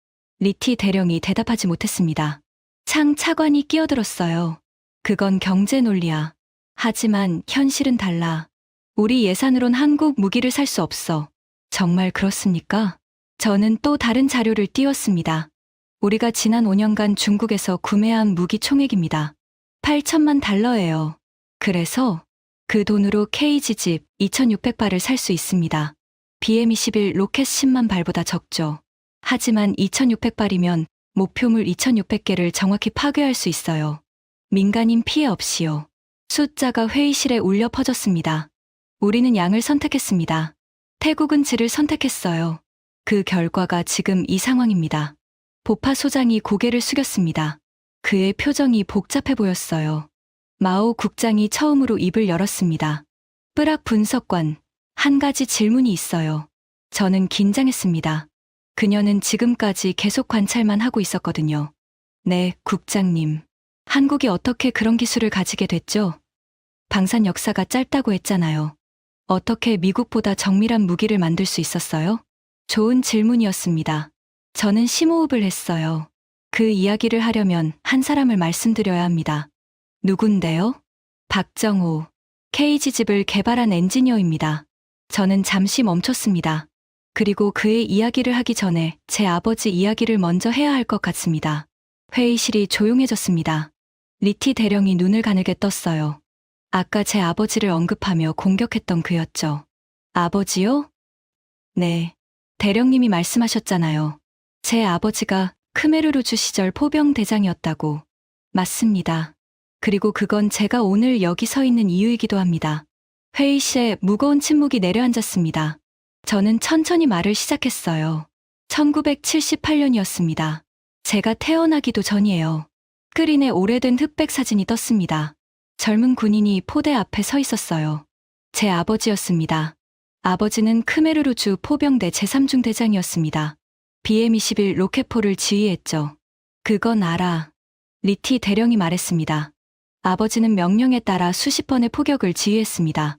리티 대령이 대답하지 못했습니다. 창 차관이 끼어들었어요. 그건 경제 논리야. 하지만 현실은 달라. 우리 예산으론 한국 무기를 살 수 없어. 정말 그렇습니까? 저는 또 다른 자료를 띄웠습니다. 우리가 지난 5년간 중국에서 구매한 무기 총액입니다. 8천만 달러예요. 그래서 그 돈으로 KG집 2,600발을 살 수 있습니다. BM-21 로켓 10만 발보다 적죠. 하지만 2,600발이면 목표물 2,600개를 정확히 파괴할 수 있어요. 민간인 피해 없이요. 숫자가 회의실에 울려 퍼졌습니다. 우리는 양을 선택했습니다. 태국은 질을 선택했어요. 그 결과가 지금 이 상황입니다. 보파 소장이 고개를 숙였습니다. 그의 표정이 복잡해 보였어요. 마오 국장이 처음으로 입을 열었습니다. 뿌락 분석관, 한 가지 질문이 있어요. 저는 긴장했습니다. 그녀는 지금까지 계속 관찰만 하고 있었거든요. 네, 국장님. 한국이 어떻게 그런 기술을 가지게 됐죠? 방산 역사가 짧다고 했잖아요. 어떻게 미국보다 정밀한 무기를 만들 수 있었어요? 좋은 질문이었습니다. 저는 심호흡을 했어요. 그 이야기를 하려면 한 사람을 말씀드려야 합니다. 누군데요? 박정호. KG집을 개발한 엔지니어입니다. 저는 잠시 멈췄습니다. 그리고 그의 이야기를 하기 전에 제 아버지 이야기를 먼저 해야 할 것 같습니다. 회의실이 조용해졌습니다. 리티 대령이 눈을 가늘게 떴어요. 아까 제 아버지를 언급하며 공격했던 그였죠. 아버지요? 네. 대령님이 말씀하셨잖아요. 제 아버지가 크메르루주 시절 포병 대장이었다고. 맞습니다. 그리고 그건 제가 오늘 여기 서 있는 이유이기도 합니다. 회의실에 무거운 침묵이 내려앉았습니다. 저는 천천히 말을 시작했어요. 1978년이었습니다. 제가 태어나기도 전이에요. 스크린에 오래된 흑백 사진이 떴습니다. 젊은 군인이 포대 앞에 서 있었어요. 제 아버지였습니다. 아버지는 크메르루주 포병대 제3중 대장이었습니다. BM-21 로켓포를 지휘했죠. 그건 알아. 리티 대령이 말했습니다. 아버지는 명령에 따라 수십 번의 포격을 지휘했습니다.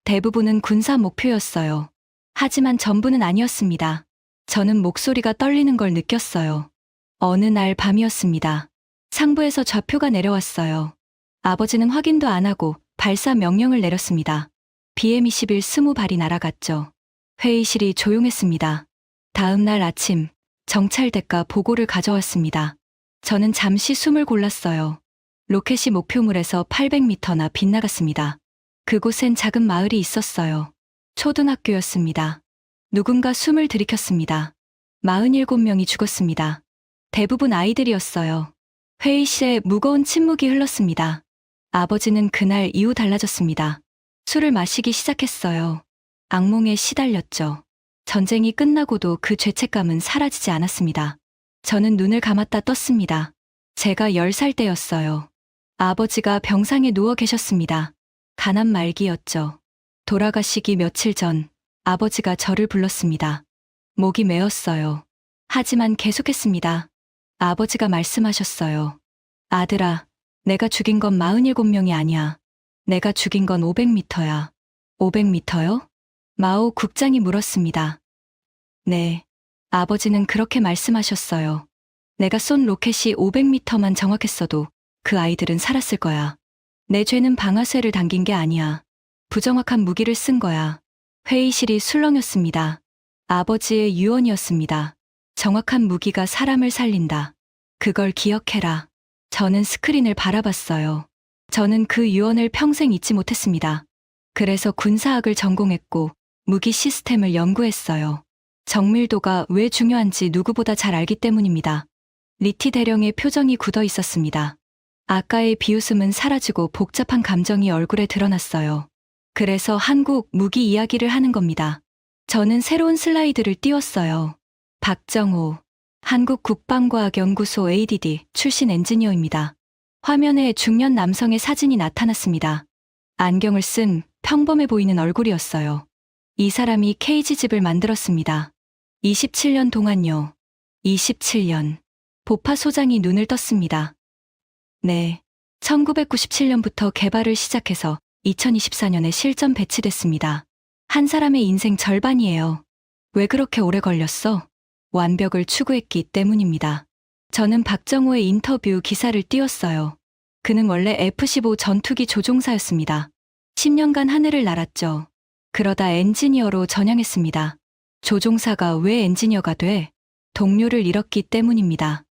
대부분은 군사 목표였어요. 하지만 전부는 아니었습니다. 저는 목소리가 떨리는 걸 느꼈어요. 어느 날 밤이었습니다. 상부에서 좌표가 내려왔어요. 아버지는 확인도 안 하고 발사 명령을 내렸습니다. BM-21 20발이 날아갔죠. 회의실이 조용했습니다. 다음 날 아침, 정찰대가 보고를 가져왔습니다. 저는 잠시 숨을 골랐어요. 로켓이 목표물에서 800m나 빗나갔습니다. 그곳엔 작은 마을이 있었어요. 초등학교였습니다. 누군가 숨을 들이켰습니다. 47명이 죽었습니다. 대부분 아이들이었어요. 회의실에 무거운 침묵이 흘렀습니다. 아버지는 그날 이후 달라졌습니다. 술을 마시기 시작했어요. 악몽에 시달렸죠. 전쟁이 끝나고도 그 죄책감은 사라지지 않았습니다. 저는 눈을 감았다 떴습니다. 제가 10살 때였어요. 아버지가 병상에 누워 계셨습니다. 가난 말기였죠. 돌아가시기 며칠 전 아버지가 저를 불렀습니다. 목이 메었어요. 하지만 계속했습니다. 아버지가 말씀하셨어요. 아들아, 내가 죽인 건 47명이 아니야. 내가 죽인 건 500m야. 500m요? 마오 국장이 물었습니다. 네. 아버지는 그렇게 말씀하셨어요. 내가 쏜 로켓이 500m만 정확했어도 그 아이들은 살았을 거야. 내 죄는 방아쇠를 당긴 게 아니야. 부정확한 무기를 쓴 거야. 회의실이 술렁였습니다. 아버지의 유언이었습니다. 정확한 무기가 사람을 살린다. 그걸 기억해라. 저는 스크린을 바라봤어요. 저는 그 유언을 평생 잊지 못했습니다. 그래서 군사학을 전공했고 무기 시스템을 연구했어요. 정밀도가 왜 중요한지 누구보다 잘 알기 때문입니다. 리티 대령의 표정이 굳어 있었습니다. 아까의 비웃음은 사라지고 복잡한 감정이 얼굴에 드러났어요. 그래서 한국 무기 이야기를 하는 겁니다. 저는 새로운 슬라이드를 띄웠어요. 박정호, 한국국방과학연구소 ADD 출신 엔지니어입니다. 화면에 중년 남성의 사진이 나타났습니다. 안경을 쓴 평범해 보이는 얼굴이었어요. 이 사람이 케이지집을 만들었습니다. 27년 동안요. 27년. 보파 소장이 눈을 떴습니다. 네. 1997년부터 개발을 시작해서 2024년에 실전 배치됐습니다. 한 사람의 인생 절반이에요. 왜 그렇게 오래 걸렸어? 완벽을 추구했기 때문입니다. 저는 박정호의 인터뷰 기사를 띄웠어요. 그는 원래 F-15 전투기 조종사였습니다. 10년간 하늘을 날았죠. 그러다 엔지니어로 전향했습니다. 조종사가 왜 엔지니어가 돼? 동료를 잃었기 때문입니다.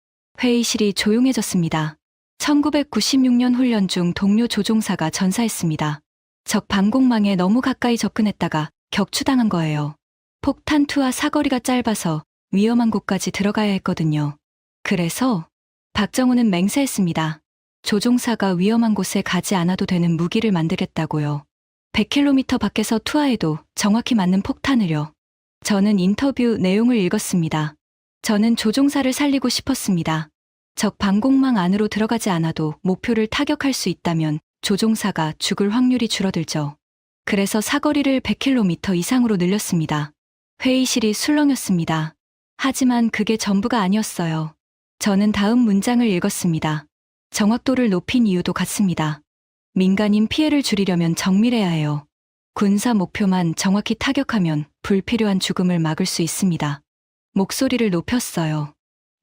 회의실이 조용해졌습니다. 1996년 훈련 중 동료 조종사가 전사했습니다. 적 방공망에 너무 가까이 접근했다가 격추당한 거예요. 폭탄 투하 사거리가 짧아서 위험한 곳까지 들어가야 했거든요. 그래서 박정호는 맹세했습니다. 조종사가 위험한 곳에 가지 않아도 되는 무기를 만들겠다고요. 100km 밖에서 투하해도 정확히 맞는 폭탄을요. 저는 인터뷰 내용을 읽었습니다. 저는 조종사를 살리고 싶었습니다. 적 방공망 안으로 들어가지 않아도 목표를 타격할 수 있다면 조종사가 죽을 확률이 줄어들죠. 그래서 사거리를 100km 이상으로 늘렸습니다. 회의실이 술렁였습니다. 하지만 그게 전부가 아니었어요. 저는 다음 문장을 읽었습니다. 정확도를 높인 이유도 같습니다. 민간인 피해를 줄이려면 정밀해야 해요. 군사 목표만 정확히 타격하면 불필요한 죽음을 막을 수 있습니다. 목소리를 높였어요.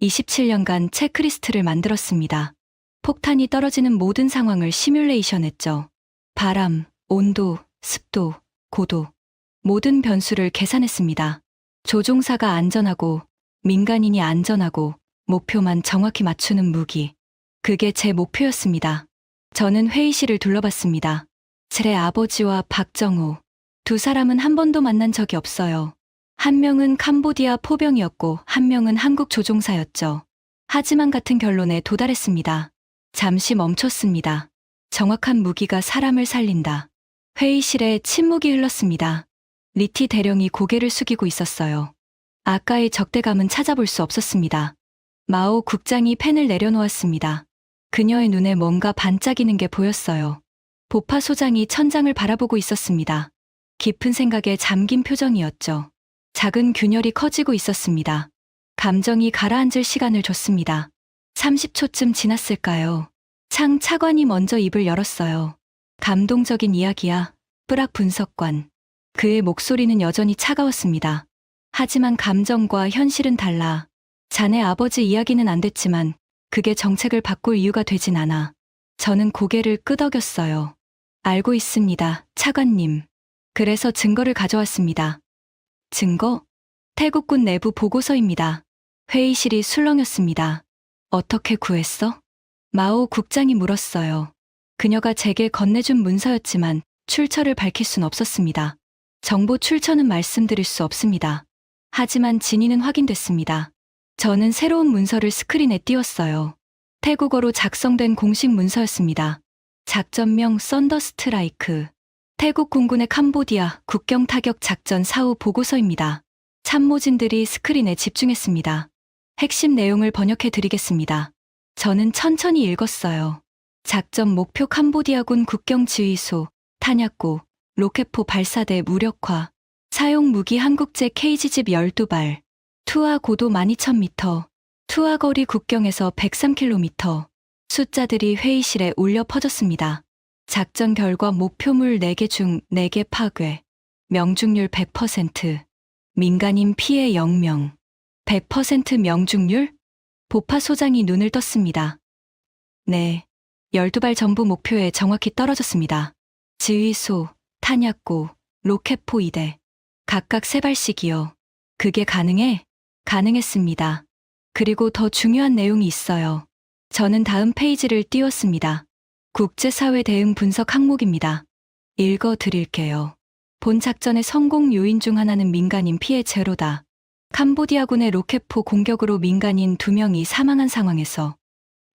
27년간 체크리스트를 만들었습니다. 폭탄이 떨어지는 모든 상황을 시뮬레이션했죠. 바람, 온도, 습도, 고도, 모든 변수를 계산했습니다. 조종사가 안전하고 민간인이 안전하고 목표만 정확히 맞추는 무기. 그게 제 목표였습니다. 저는 회의실을 둘러봤습니다. 제 아버지와 박정호. 두 사람은 한 번도 만난 적이 없어요. 한 명은 캄보디아 포병이었고 한 명은 한국 조종사였죠. 하지만 같은 결론에 도달했습니다. 잠시 멈췄습니다. 정확한 무기가 사람을 살린다. 회의실에 침묵이 흘렀습니다. 리티 대령이 고개를 숙이고 있었어요. 아까의 적대감은 찾아볼 수 없었습니다. 마오 국장이 펜을 내려놓았습니다. 그녀의 눈에 뭔가 반짝이는 게 보였어요. 보파 소장이 천장을 바라보고 있었습니다. 깊은 생각에 잠긴 표정이었죠. 작은 균열이 커지고 있었습니다. 감정이 가라앉을 시간을 줬습니다. 30초쯤 지났을까요? 창 차관이 먼저 입을 열었어요. 감동적인 이야기야. 뿌락 분석관. 그의 목소리는 여전히 차가웠습니다. 하지만 감정과 현실은 달라. 자네 아버지 이야기는 안 됐지만 그게 정책을 바꿀 이유가 되진 않아. 저는 고개를 끄덕였어요. 알고 있습니다, 차관님. 그래서 증거를 가져왔습니다. 증거? 태국군 내부 보고서입니다. 회의실이 술렁였습니다. 어떻게 구했어? 마오 국장이 물었어요. 그녀가 제게 건네준 문서였지만 출처를 밝힐 순 없었습니다. 정보 출처는 말씀드릴 수 없습니다. 하지만 진위는 확인됐습니다. 저는 새로운 문서를 스크린에 띄웠어요. 태국어로 작성된 공식 문서였습니다. 작전명 썬더 스트라이크. 태국 공군의 캄보디아 국경 타격 작전 사후 보고서입니다. 참모진들이 스크린에 집중했습니다. 핵심 내용을 번역해 드리겠습니다. 저는 천천히 읽었어요. 작전 목표 캄보디아군 국경지휘소, 탄약고, 로켓포 발사대 무력화, 사용 무기 한국제 KG집 12발, 투하 고도 12,000m, 투하 거리 국경에서 103km, 숫자들이 회의실에 울려 퍼졌습니다. 작전 결과 목표물 4개 중 4개 파괴, 명중률 100%, 민간인 피해 0명, 100% 명중률? 보파 소장이 눈을 떴습니다. 네, 12발 전부 목표에 정확히 떨어졌습니다. 지휘소, 탄약고, 로켓포 2대, 각각 3발씩이요. 그게 가능해? 가능했습니다. 그리고 더 중요한 내용이 있어요. 저는 다음 페이지를 띄웠습니다. 국제사회 대응 분석 항목입니다. 읽어 드릴게요. 본 작전의 성공 요인 중 하나는 민간인 피해 제로다. 캄보디아군의 로켓포 공격으로 민간인 2명이 사망한 상황에서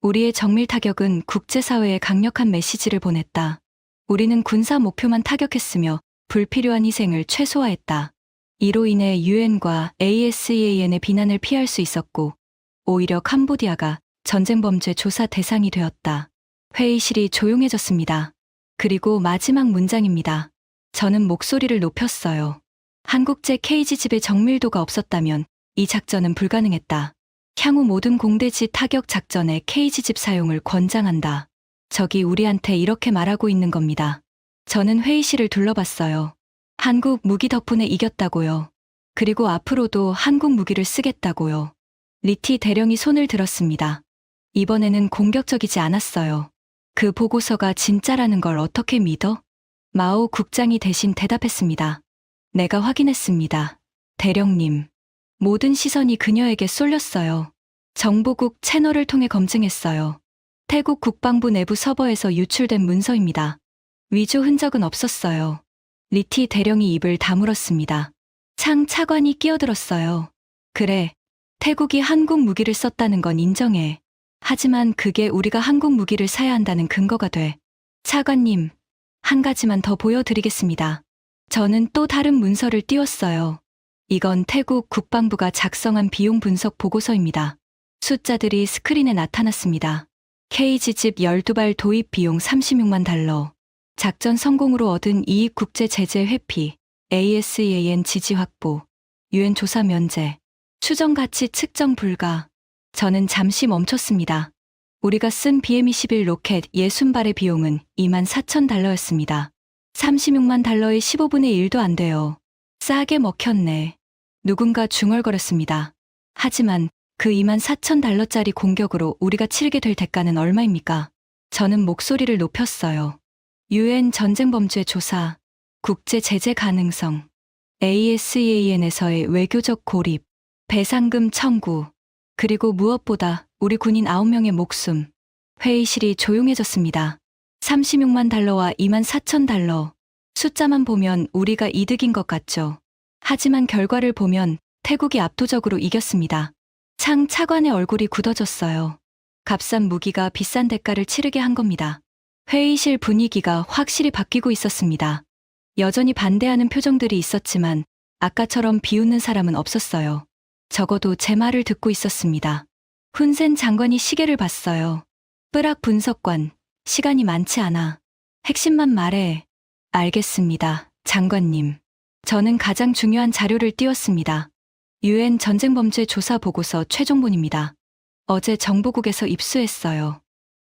우리의 정밀 타격은 국제사회에 강력한 메시지를 보냈다. 우리는 군사 목표만 타격했으며 불필요한 희생을 최소화했다. 이로 인해 유엔과 ASEAN의 비난을 피할 수 있었고 오히려 캄보디아가 전쟁 범죄 조사 대상이 되었다. 회의실이 조용해졌습니다. 그리고 마지막 문장입니다. 저는 목소리를 높였어요. 한국제 KG집의 정밀도가 없었다면 이 작전은 불가능했다. 향후 모든 공대지 타격 작전에 KG집 사용을 권장한다. 적이 우리한테 이렇게 말하고 있는 겁니다. 저는 회의실을 둘러봤어요. 한국 무기 덕분에 이겼다고요. 그리고 앞으로도 한국 무기를 쓰겠다고요. 리티 대령이 손을 들었습니다. 이번에는 공격적이지 않았어요. 그 보고서가 진짜라는 걸 어떻게 믿어? 마오 국장이 대신 대답했습니다. 내가 확인했습니다. 대령님. 모든 시선이 그녀에게 쏠렸어요. 정보국 채널을 통해 검증했어요. 태국 국방부 내부 서버에서 유출된 문서입니다. 위조 흔적은 없었어요. 리티 대령이 입을 다물었습니다. 창 차관이 끼어들었어요. 그래, 태국이 한국 무기를 썼다는 건 인정해. 하지만 그게 우리가 한국 무기를 사야 한다는 근거가 돼. 차관님, 한 가지만 더 보여드리겠습니다. 저는 또 다른 문서를 띄웠어요. 이건 태국 국방부가 작성한 비용 분석 보고서입니다. 숫자들이 스크린에 나타났습니다. KG집 12발 도입 비용 36만 달러, 작전 성공으로 얻은 이익 국제 제재 회피, ASEAN 지지 확보, 유엔 조사 면제, 추정 가치 측정 불가. 저는 잠시 멈췄습니다. 우리가 쓴 BM-21 로켓 60발의 비용은 24,000달러였습니다. 36만 달러의 15분의 1도 안 돼요. 싸게 먹혔네. 누군가 중얼거렸습니다. 하지만 그 24,000달러짜리 공격으로 우리가 치르게 될 대가는 얼마입니까? 저는 목소리를 높였어요. 유엔 전쟁범죄 조사, 국제 제재 가능성, ASEAN에서의 외교적 고립, 배상금 청구, 그리고 무엇보다 우리 군인 9명의 목숨. 회의실이 조용해졌습니다. 36만 달러와 24,000달러. 숫자만 보면 우리가 이득인 것 같죠. 하지만 결과를 보면 태국이 압도적으로 이겼습니다. 창 차관의 얼굴이 굳어졌어요. 값싼 무기가 비싼 대가를 치르게 한 겁니다. 회의실 분위기가 확실히 바뀌고 있었습니다. 여전히 반대하는 표정들이 있었지만 아까처럼 비웃는 사람은 없었어요. 적어도 제 말을 듣고 있었습니다. 훈센 장관이 시계를 봤어요. 뿌락 분석관, 시간이 많지 않아. 핵심만 말해. 알겠습니다, 장관님. 저는 가장 중요한 자료를 띄웠습니다. 유엔 전쟁범죄 조사 보고서 최종본입니다. 어제 정보국에서 입수했어요.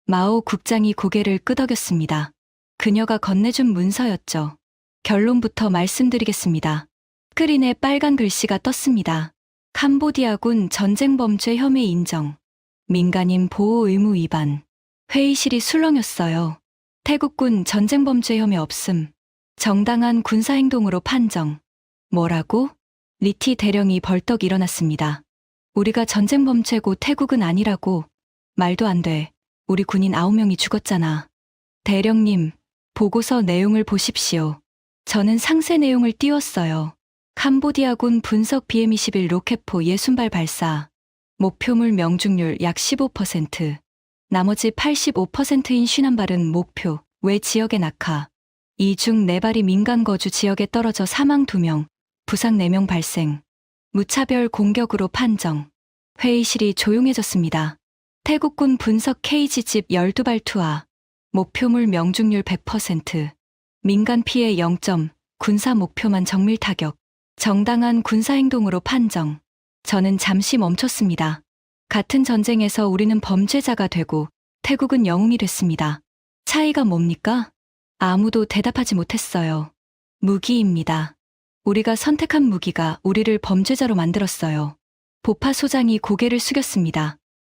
마오 국장이 고개를 끄덕였습니다. 그녀가 건네준 문서였죠. 결론부터 말씀드리겠습니다. 스크린에 빨간 글씨가 떴습니다. 캄보디아군 전쟁범죄 혐의 인정. 민간인 보호 의무 위반. 회의실이 술렁였어요. 태국군 전쟁범죄 혐의 없음. 정당한 군사행동으로 판정. 뭐라고? 리티 대령이 벌떡 일어났습니다. 우리가 전쟁범죄고 태국은 아니라고. 말도 안 돼. 우리 군인 9명이 죽었잖아. 대령님, 보고서 내용을 보십시오. 저는 상세 내용을 띄웠어요. 캄보디아군 분석 BM-21 로켓포 60발 발사. 목표물 명중률 약 15%. 나머지 85%인 51발은 목표, 외 지역의 낙하. 이 중 4발이 민간 거주 지역에 떨어져 사망 2명, 부상 4명 발생. 무차별 공격으로 판정. 회의실이 조용해졌습니다. 태국군 분석 KG집 12발 투하. 목표물 명중률 100%. 민간 피해 0점. 군사 목표만 정밀 타격. 정당한 군사행동으로 판정. 저는 잠시 멈췄습니다. 같은 전쟁에서 우리는 범죄자가 되고 태국은 영웅이 됐습니다. 차이가 뭡니까? 아무도 대답하지 못했어요. 무기입니다. 우리가 선택한 무기가 우리를 범죄자로 만들었어요. 보파 소장이 고개를 숙였습니다.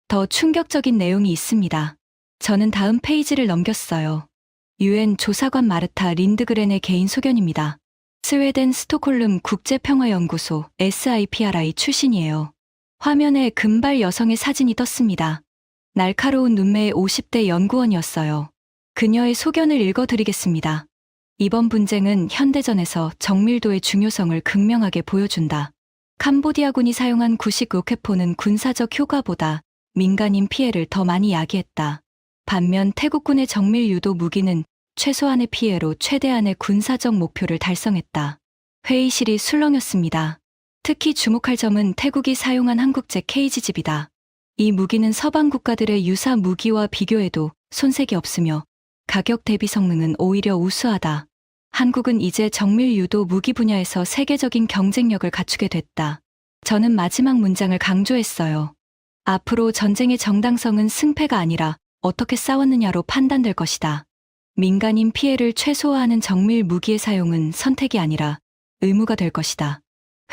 더 충격적인 내용이 있습니다. 저는 다음 페이지를 넘겼어요. UN 조사관 마르타 린드그렌의 개인 소견입니다. 스웨덴 스톡홀름 국제평화연구소 SIPRI 출신이에요. 화면에 금발 여성의 사진이 떴습니다. 날카로운 눈매의 50대 연구원이었어요. 그녀의 소견을 읽어드리겠습니다. 이번 분쟁은 현대전에서 정밀도의 중요성을 극명하게 보여준다. 캄보디아군이 사용한 구식 로켓포는 군사적 효과보다 민간인 피해를 더 많이 야기했다. 반면 태국군의 정밀 유도 무기는 최소한의 피해로 최대한의 군사적 목표를 달성했다. 회의실이 술렁였습니다. 특히 주목할 점은 태국이 사용한 한국제 KG집이다. 이 무기는 서방 국가들의 유사 무기와 비교해도 손색이 없으며 가격 대비 성능은 오히려 우수하다. 한국은 이제 정밀 유도 무기 분야에서 세계적인 경쟁력을 갖추게 됐다. 저는 마지막 문장을 강조했어요. 앞으로 전쟁의 정당성은 승패가 아니라 어떻게 싸웠느냐로 판단될 것이다. 민간인 피해를 최소화하는 정밀 무기의 사용은 선택이 아니라 의무가 될 것이다.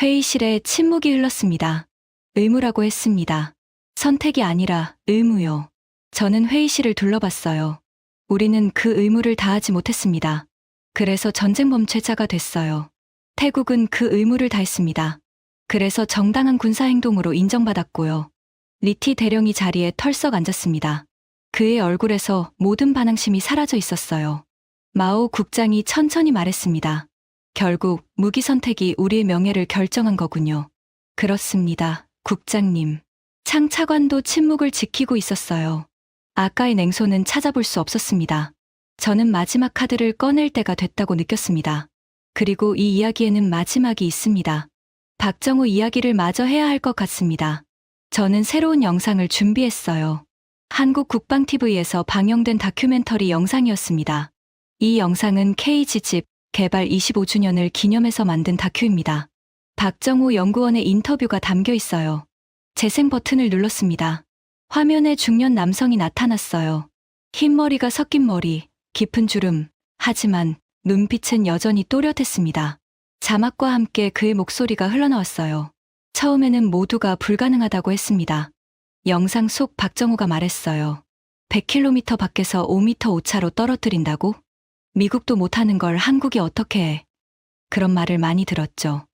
회의실에 침묵이 흘렀습니다. 의무라고 했습니다. 선택이 아니라 의무요. 저는 회의실을 둘러봤어요. 우리는 그 의무를 다하지 못했습니다. 그래서 전쟁 범죄자가 됐어요. 태국은 그 의무를 다했습니다. 그래서 정당한 군사행동으로 인정받았고요. 리티 대령이 자리에 털썩 앉았습니다. 그의 얼굴에서 모든 반항심이 사라져 있었어요. 마오 국장이 천천히 말했습니다. 결국 무기 선택이 우리의 명예를 결정한 거군요. 그렇습니다, 국장님. 창 차관도 침묵을 지키고 있었어요. 아까의 냉소는 찾아볼 수 없었습니다. 저는 마지막 카드를 꺼낼 때가 됐다고 느꼈습니다. 그리고 이 이야기에는 마지막이 있습니다. 박정우 이야기를 마저 해야 할 것 같습니다. 저는 새로운 영상을 준비했어요. 한국 국방TV에서 방영된 다큐멘터리 영상이었습니다. 이 영상은 KG집 개발 25주년을 기념해서 만든 다큐입니다. 박정우 연구원의 인터뷰가 담겨 있어요. 재생 버튼을 눌렀습니다. 화면에 중년 남성이 나타났어요. 흰 머리가 섞인 머리, 깊은 주름, 하지만 눈빛은 여전히 또렷했습니다. 자막과 함께 그의 목소리가 흘러나왔어요. 처음에는 모두가 불가능하다고 했습니다. 영상 속 박정우가 말했어요. 100km 밖에서 5m 오차로 떨어뜨린다고? 미국도 못하는 걸 한국이 어떻게 해? 그런 말을 많이 들었죠.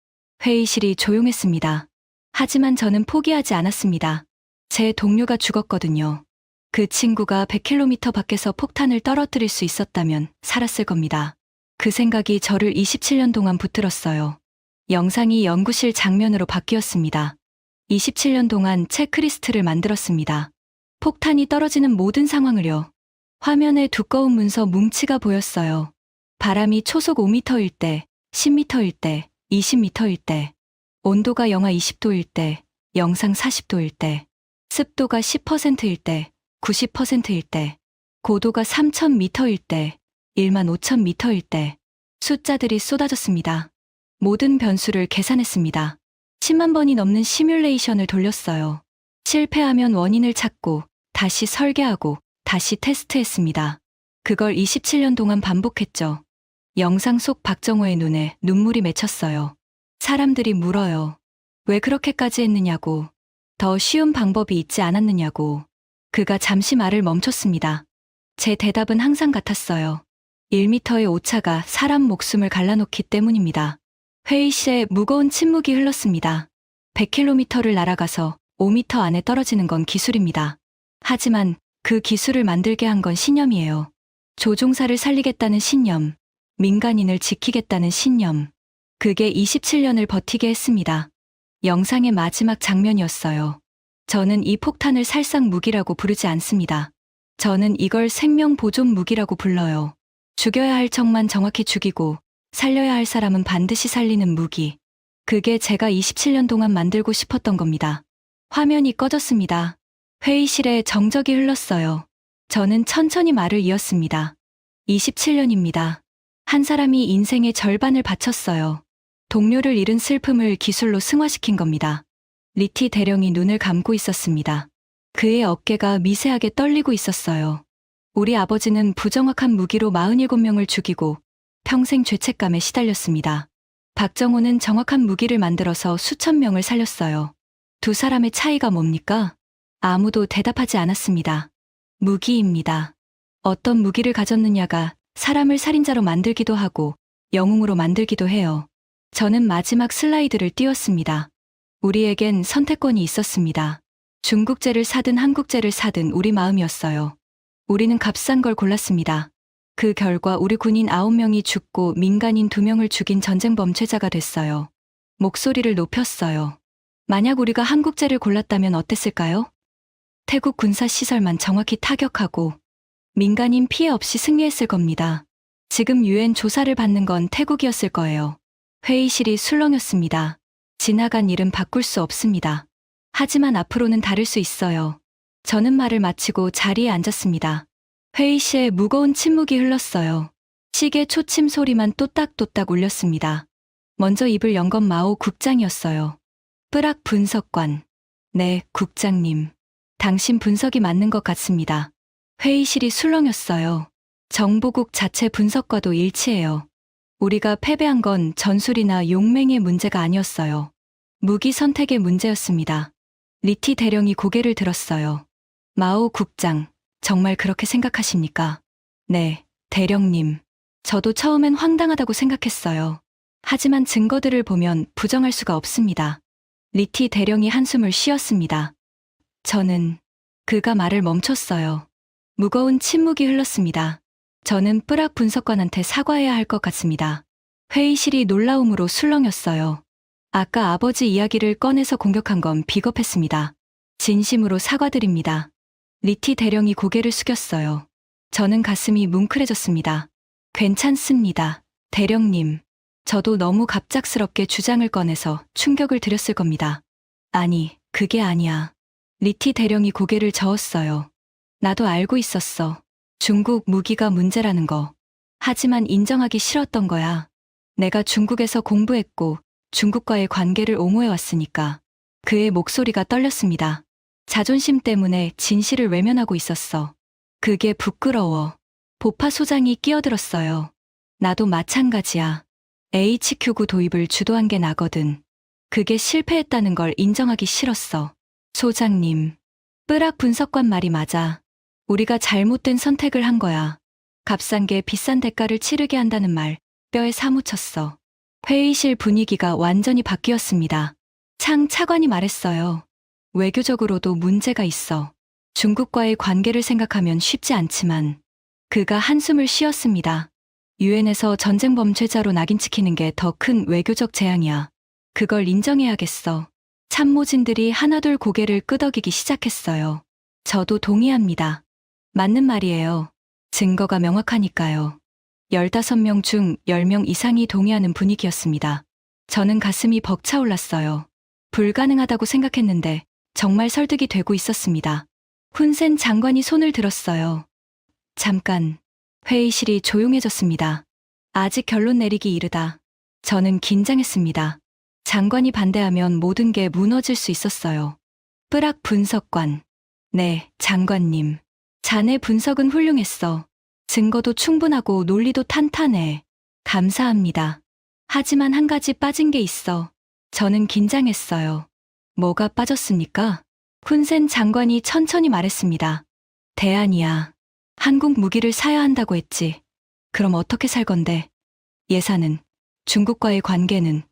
회의실이 조용했습니다. 하지만 저는 포기하지 않았습니다. 제 동료가 죽었거든요. 그 친구가 100km 밖에서 폭탄을 떨어뜨릴 수 있었다면 살았을 겁니다. 그 생각이 저를 27년 동안 붙들었어요. 영상이 연구실 장면으로 바뀌었습니다. 27년 동안 체크리스트를 만들었습니다. 폭탄이 떨어지는 모든 상황을요. 화면에 두꺼운 문서 뭉치가 보였어요. 바람이 초속 5m일 때, 10m일 때, 20m일 때, 온도가 영하 20도일 때, 영상 40도일 때, 습도가 10%일 때, 90%일 때, 고도가 3000m일 때, 15000m일 때, 숫자들이 쏟아졌습니다. 모든 변수를 계산했습니다. 10만 번이 넘는 시뮬레이션을 돌렸어요. 실패하면 원인을 찾고, 다시 설계하고, 다시 테스트했습니다. 그걸 27년 동안 반복했죠. 영상 속 박정호의 눈에 눈물이 맺혔어요. 사람들이 물어요. 왜 그렇게까지 했느냐고. 더 쉬운 방법이 있지 않았느냐고. 그가 잠시 말을 멈췄습니다. 제 대답은 항상 같았어요. 1m의 오차가 사람 목숨을 갈라놓기 때문입니다. 회의실에 무거운 침묵이 흘렀습니다. 100km를 날아가서 5m 안에 떨어지는 건 기술입니다. 하지만 그 기술을 만들게 한 건 신념이에요. 조종사를 살리겠다는 신념, 민간인을 지키겠다는 신념. 그게 27년을 버티게 했습니다. 영상의 마지막 장면이었어요. 저는 이 폭탄을 살상 무기라고 부르지 않습니다. 저는 이걸 생명 보존 무기라고 불러요. 죽여야 할 척만 정확히 죽이고 살려야 할 사람은 반드시 살리는 무기. 그게 제가 27년 동안 만들고 싶었던 겁니다. 화면이 꺼졌습니다. 회의실에 정적이 흘렀어요. 저는 천천히 말을 이었습니다. 27년입니다. 한 사람이 인생의 절반을 바쳤어요. 동료를 잃은 슬픔을 기술로 승화시킨 겁니다. 리티 대령이 눈을 감고 있었습니다. 그의 어깨가 미세하게 떨리고 있었어요. 우리 아버지는 부정확한 무기로 47명을 죽이고 평생 죄책감에 시달렸습니다. 박정호는 정확한 무기를 만들어서 수천 명을 살렸어요. 두 사람의 차이가 뭡니까? 아무도 대답하지 않았습니다. 무기입니다. 어떤 무기를 가졌느냐가 사람을 살인자로 만들기도 하고 영웅으로 만들기도 해요. 저는 마지막 슬라이드를 띄웠습니다. 우리에겐 선택권이 있었습니다. 중국제를 사든 한국제를 사든 우리 마음이었어요. 우리는 값싼 걸 골랐습니다. 그 결과 우리 군인 9명이 죽고 민간인 2명을 죽인 전쟁 범죄자가 됐어요. 목소리를 높였어요. 만약 우리가 한국제를 골랐다면 어땠을까요? 태국 군사시설만 정확히 타격하고 민간인 피해 없이 승리했을 겁니다. 지금 유엔 조사를 받는 건 태국이었을 거예요. 회의실이 술렁였습니다. 지나간 일은 바꿀 수 없습니다. 하지만 앞으로는 다를 수 있어요. 저는 말을 마치고 자리에 앉았습니다. 회의실에 무거운 침묵이 흘렀어요. 시계 초침 소리만 또딱또딱 울렸습니다. 먼저 입을 연 건 마오 국장이었어요. 뿌락 분석관. 네, 국장님. 당신 분석이 맞는 것 같습니다. 회의실이 술렁였어요. 정보국 자체 분석과도 일치해요. 우리가 패배한 건 전술이나 용맹의 문제가 아니었어요. 무기 선택의 문제였습니다. 리티 대령이 고개를 들었어요. 마오 국장, 정말 그렇게 생각하십니까? 네, 대령님. 저도 처음엔 황당하다고 생각했어요. 하지만 증거들을 보면 부정할 수가 없습니다. 리티 대령이 한숨을 쉬었습니다. 저는 그가 말을 멈췄어요. 무거운 침묵이 흘렀습니다. 저는 뿌락 분석관한테 사과해야 할 것 같습니다. 회의실이 놀라움으로 술렁였어요. 아까 아버지 이야기를 꺼내서 공격한 건 비겁했습니다. 진심으로 사과드립니다. 리티 대령이 고개를 숙였어요. 저는 가슴이 뭉클해졌습니다. 괜찮습니다. 대령님. 저도 너무 갑작스럽게 주장을 꺼내서 충격을 드렸을 겁니다. 아니, 그게 아니야. 리티 대령이 고개를 저었어요. 나도 알고 있었어. 중국 무기가 문제라는 거. 하지만 인정하기 싫었던 거야. 내가 중국에서 공부했고 중국과의 관계를 옹호해왔으니까. 그의 목소리가 떨렸습니다. 자존심 때문에 진실을 외면하고 있었어. 그게 부끄러워. 보파 소장이 끼어들었어요. 나도 마찬가지야. HQ9 도입을 주도한 게 나거든. 그게 실패했다는 걸 인정하기 싫었어. 소장님. 뿌락 분석관 말이 맞아. 우리가 잘못된 선택을 한 거야. 값싼 게 비싼 대가를 치르게 한다는 말, 뼈에 사무쳤어. 회의실 분위기가 완전히 바뀌었습니다. 창 차관이 말했어요. 외교적으로도 문제가 있어. 중국과의 관계를 생각하면 쉽지 않지만 그가 한숨을 쉬었습니다. 유엔에서 전쟁 범죄자로 낙인찍히는 게 더 큰 외교적 재앙이야. 그걸 인정해야겠어. 참모진들이 하나둘 고개를 끄덕이기 시작했어요. 저도 동의합니다. 맞는 말이에요. 증거가 명확하니까요. 15명 중 10명 이상이 동의하는 분위기였습니다. 저는 가슴이 벅차올랐어요. 불가능하다고 생각했는데 정말 설득이 되고 있었습니다. 훈센 장관이 손을 들었어요. 잠깐. 회의실이 조용해졌습니다. 아직 결론 내리기 이르다. 저는 긴장했습니다. 장관이 반대하면 모든 게 무너질 수 있었어요. 뿌락 분석관. 네, 장관님. 자네 분석은 훌륭했어. 증거도 충분하고 논리도 탄탄해. 감사합니다. 하지만 한 가지 빠진 게 있어. 저는 긴장했어요. 뭐가 빠졌습니까? 훈센 장관이 천천히 말했습니다. 대안이야. 한국 무기를 사야 한다고 했지. 그럼 어떻게 살 건데? 예산은? 중국과의 관계는?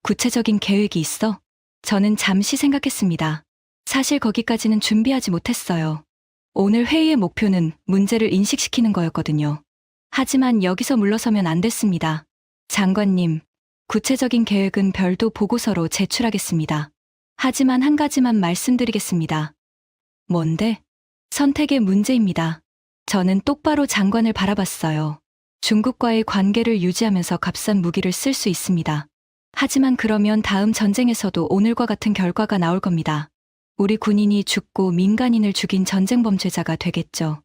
구체적인 계획이 있어? 저는 잠시 생각했습니다. 사실 거기까지는 준비하지 못했어요. 오늘 회의의 목표는 문제를 인식시키는 거였거든요. 하지만 여기서 물러서면 안 됐습니다. 장관님, 구체적인 계획은 별도 보고서로 제출하겠습니다. 하지만 한 가지만 말씀드리겠습니다. 뭔데? 선택의 문제입니다. 저는 똑바로 장관을 바라봤어요. 중국과의 관계를 유지하면서 값싼 무기를 쓸 수 있습니다. 하지만 그러면 다음 전쟁에서도 오늘과 같은 결과가 나올 겁니다. 우리 군인이 죽고 민간인을 죽인 전쟁 범죄자가 되겠죠.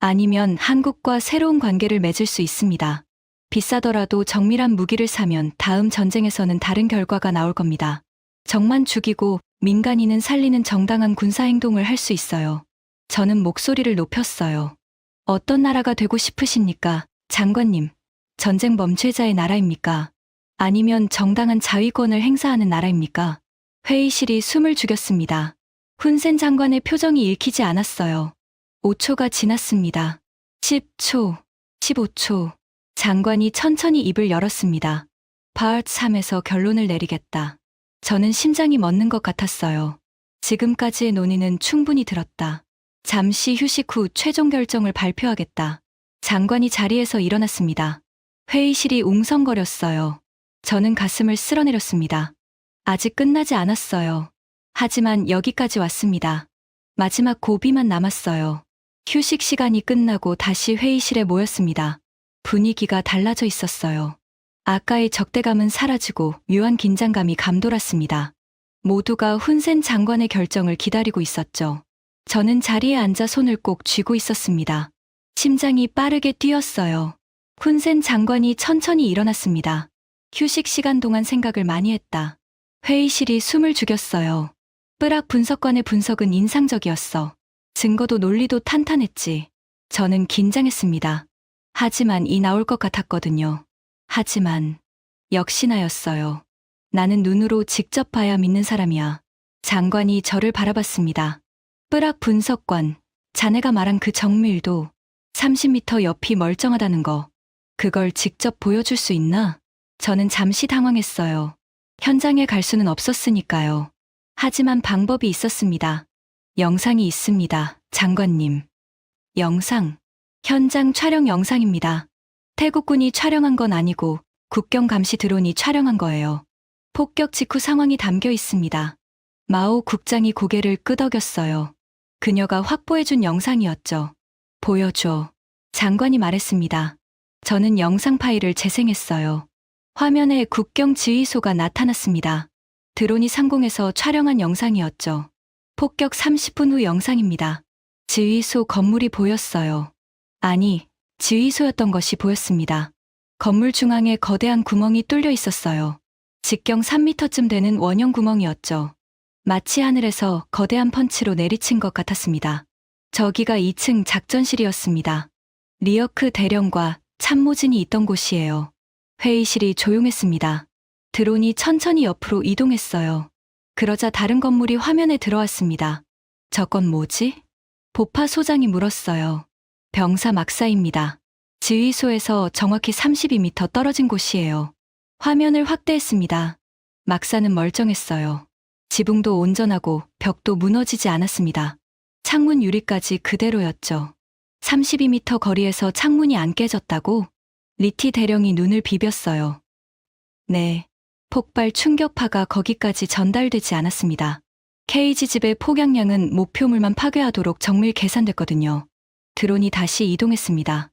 아니면 한국과 새로운 관계를 맺을 수 있습니다. 비싸더라도 정밀한 무기를 사면 다음 전쟁에서는 다른 결과가 나올 겁니다. 적만 죽이고 민간인은 살리는 정당한 군사행동을 할 수 있어요. 저는 목소리를 높였어요. 어떤 나라가 되고 싶으십니까, 장관님? 전쟁 범죄자의 나라입니까? 아니면 정당한 자위권을 행사하는 나라입니까? 회의실이 숨을 죽였습니다. 훈센 장관의 표정이 읽히지 않았어요. 5초가 지났습니다. 10초, 15초. 장관이 천천히 입을 열었습니다. 파트 3에서 결론을 내리겠다. 저는 심장이 멎는 것 같았어요. 지금까지의 논의는 충분히 들었다. 잠시 휴식 후 최종 결정을 발표하겠다. 장관이 자리에서 일어났습니다. 회의실이 웅성거렸어요. 저는 가슴을 쓸어내렸습니다. 아직 끝나지 않았어요. 하지만 여기까지 왔습니다. 마지막 고비만 남았어요. 휴식 시간이 끝나고 다시 회의실에 모였습니다. 분위기가 달라져 있었어요. 아까의 적대감은 사라지고 묘한 긴장감이 감돌았습니다. 모두가 훈센 장관의 결정을 기다리고 있었죠. 저는 자리에 앉아 손을 꼭 쥐고 있었습니다. 심장이 빠르게 뛰었어요. 훈센 장관이 천천히 일어났습니다. 휴식 시간 동안 생각을 많이 했다. 회의실이 숨을 죽였어요. 뿌락 분석관의 분석은 인상적이었어. 증거도 논리도 탄탄했지. 저는 긴장했습니다. 하지만 이 나올 것 같았거든요. 하지만 역시나였어요. 나는 눈으로 직접 봐야 믿는 사람이야. 장관이 저를 바라봤습니다. 뿌락 분석관, 자네가 말한 그 정밀도 30m 옆이 멀쩡하다는 거, 그걸 직접 보여줄 수 있나? 저는 잠시 당황했어요. 현장에 갈 수는 없었으니까요. 하지만 방법이 있었습니다. 영상이 있습니다, 장관님. 영상. 현장 촬영 영상입니다. 태국군이 촬영한 건 아니고 국경 감시 드론이 촬영한 거예요. 폭격 직후 상황이 담겨 있습니다. 마오 국장이 고개를 끄덕였어요. 그녀가 확보해준 영상이었죠. 보여줘. 장관이 말했습니다. 저는 영상 파일을 재생했어요. 화면에 국경 지휘소가 나타났습니다. 드론이 상공에서 촬영한 영상이었죠. 폭격 30분 후 영상입니다. 지휘소 건물이 보였어요. 아니, 지휘소였던 것이 보였습니다. 건물 중앙에 거대한 구멍이 뚫려 있었어요. 직경 3m쯤 되는 원형 구멍이었죠. 마치 하늘에서 거대한 펀치로 내리친 것 같았습니다. 저기가 2층 작전실이었습니다. 리어크 대령과 참모진이 있던 곳이에요. 회의실이 조용했습니다. 드론이 천천히 옆으로 이동했어요. 그러자 다른 건물이 화면에 들어왔습니다. 저건 뭐지? 보파 소장이 물었어요. 병사 막사입니다. 지휘소에서 정확히 32m 떨어진 곳이에요. 화면을 확대했습니다. 막사는 멀쩡했어요. 지붕도 온전하고 벽도 무너지지 않았습니다. 창문 유리까지 그대로였죠. 32m 거리에서 창문이 안 깨졌다고? 리티 대령이 눈을 비볐어요. 네. 폭발 충격파가 거기까지 전달되지 않았습니다. KG 집의 폭약량은 목표물만 파괴하도록 정밀 계산됐거든요. 드론이 다시 이동했습니다.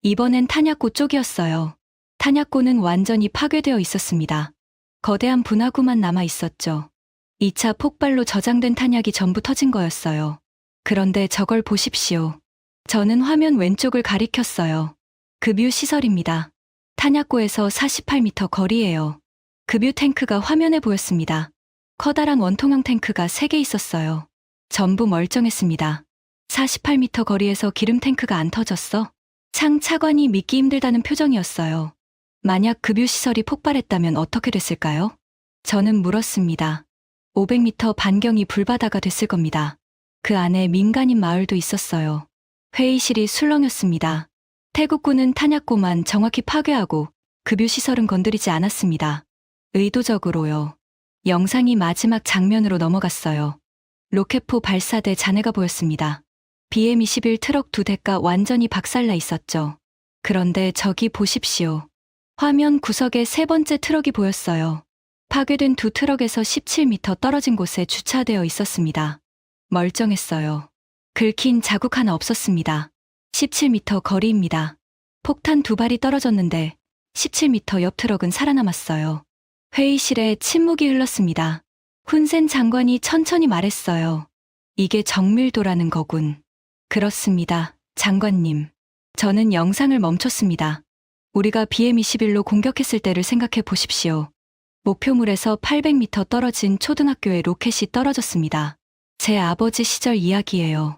이번엔 탄약고 쪽이었어요. 탄약고는 완전히 파괴되어 있었습니다. 거대한 분화구만 남아 있었죠. 2차 폭발로 저장된 탄약이 전부 터진 거였어요. 그런데 저걸 보십시오. 저는 화면 왼쪽을 가리켰어요. 급유 시설입니다. 탄약고에서 48m 거리예요. 급유 탱크가 화면에 보였습니다. 커다란 원통형 탱크가 3개 있었어요. 전부 멀쩡했습니다. 48m 거리에서 기름 탱크가 안 터졌어? 창 차관이 믿기 힘들다는 표정이었어요. 만약 급유시설이 폭발했다면 어떻게 됐을까요? 저는 물었습니다. 500m 반경이 불바다가 됐을 겁니다. 그 안에 민간인 마을도 있었어요. 회의실이 술렁였습니다. 태국군은 탄약고만 정확히 파괴하고 급유시설은 건드리지 않았습니다. 의도적으로요. 영상이 마지막 장면으로 넘어갔어요. 로켓포 발사대 잔해가 보였습니다. BM-21 트럭 2대가 완전히 박살나 있었죠. 그런데 저기 보십시오. 화면 구석에 세 번째 트럭이 보였어요. 파괴된 두 트럭에서 17m 떨어진 곳에 주차되어 있었습니다. 멀쩡했어요. 긁힌 자국 하나 없었습니다. 17m 거리입니다. 폭탄 2발이 떨어졌는데 17m 옆 트럭은 살아남았어요. 회의실에 침묵이 흘렀습니다. 훈센 장관이 천천히 말했어요. 이게 정밀도라는 거군. 그렇습니다, 장관님. 저는 영상을 멈췄습니다. 우리가 BM-21로 공격했을 때를 생각해 보십시오. 목표물에서 800m 떨어진 초등학교에 로켓이 떨어졌습니다. 제 아버지 시절 이야기예요.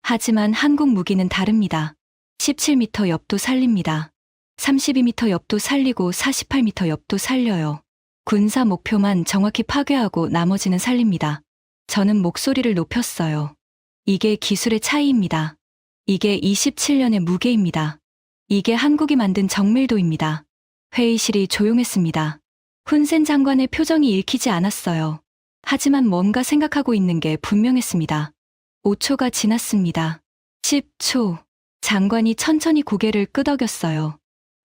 하지만 한국 무기는 다릅니다. 17m 옆도 살립니다. 32m 옆도 살리고 48m 옆도 살려요. 군사 목표만 정확히 파괴하고 나머지는 살립니다. 저는 목소리를 높였어요. 이게 기술의 차이입니다. 이게 27년의 무게입니다. 이게 한국이 만든 정밀도입니다. 회의실이 조용했습니다. 훈센 장관의 표정이 읽히지 않았어요. 하지만 뭔가 생각하고 있는 게 분명했습니다. 5초가 지났습니다. 10초. 장관이 천천히 고개를 끄덕였어요.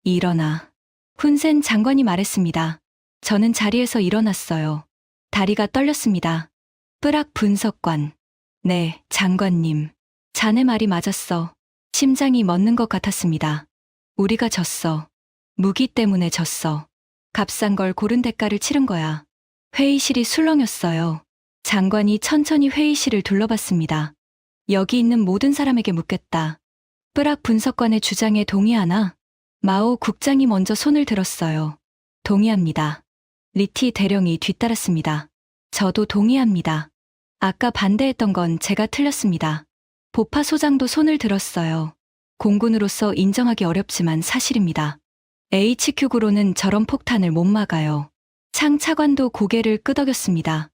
일어나. 훈센 장관이 말했습니다. 저는 자리에서 일어났어요. 다리가 떨렸습니다. 뿌락 분석관. 네, 장관님. 자네 말이 맞았어. 심장이 멎는 것 같았습니다. 우리가 졌어. 무기 때문에 졌어. 값싼 걸 고른 대가를 치른 거야. 회의실이 술렁였어요. 장관이 천천히 회의실을 둘러봤습니다. 여기 있는 모든 사람에게 묻겠다. 뿌락 분석관의 주장에 동의하나? 마오 국장이 먼저 손을 들었어요. 동의합니다. 리티 대령이 뒤따랐습니다. 저도 동의합니다. 아까 반대했던 건 제가 틀렸습니다. 보파 소장도 손을 들었어요. 공군으로서 인정하기 어렵지만 사실입니다. HQ9로는 저런 폭탄을 못 막아요. 창 차관도 고개를 끄덕였습니다.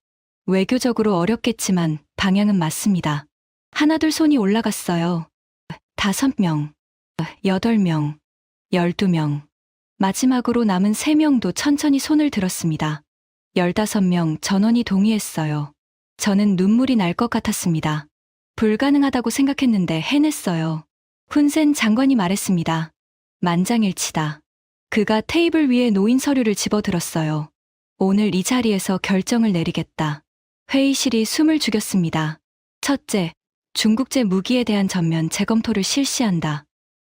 외교적으로 어렵겠지만 방향은 맞습니다. 하나둘 손이 올라갔어요. 5명, 8명, 12명. 마지막으로 남은 3명도 천천히 손을 들었습니다. 15명 전원이 동의했어요. 저는 눈물이 날 것 같았습니다. 불가능하다고 생각했는데 해냈어요. 훈센 장관이 말했습니다. 만장일치다. 그가 테이블 위에 놓인 서류를 집어들었어요. 오늘 이 자리에서 결정을 내리겠다. 회의실이 숨을 죽였습니다. 첫째, 중국제 무기에 대한 전면 재검토를 실시한다.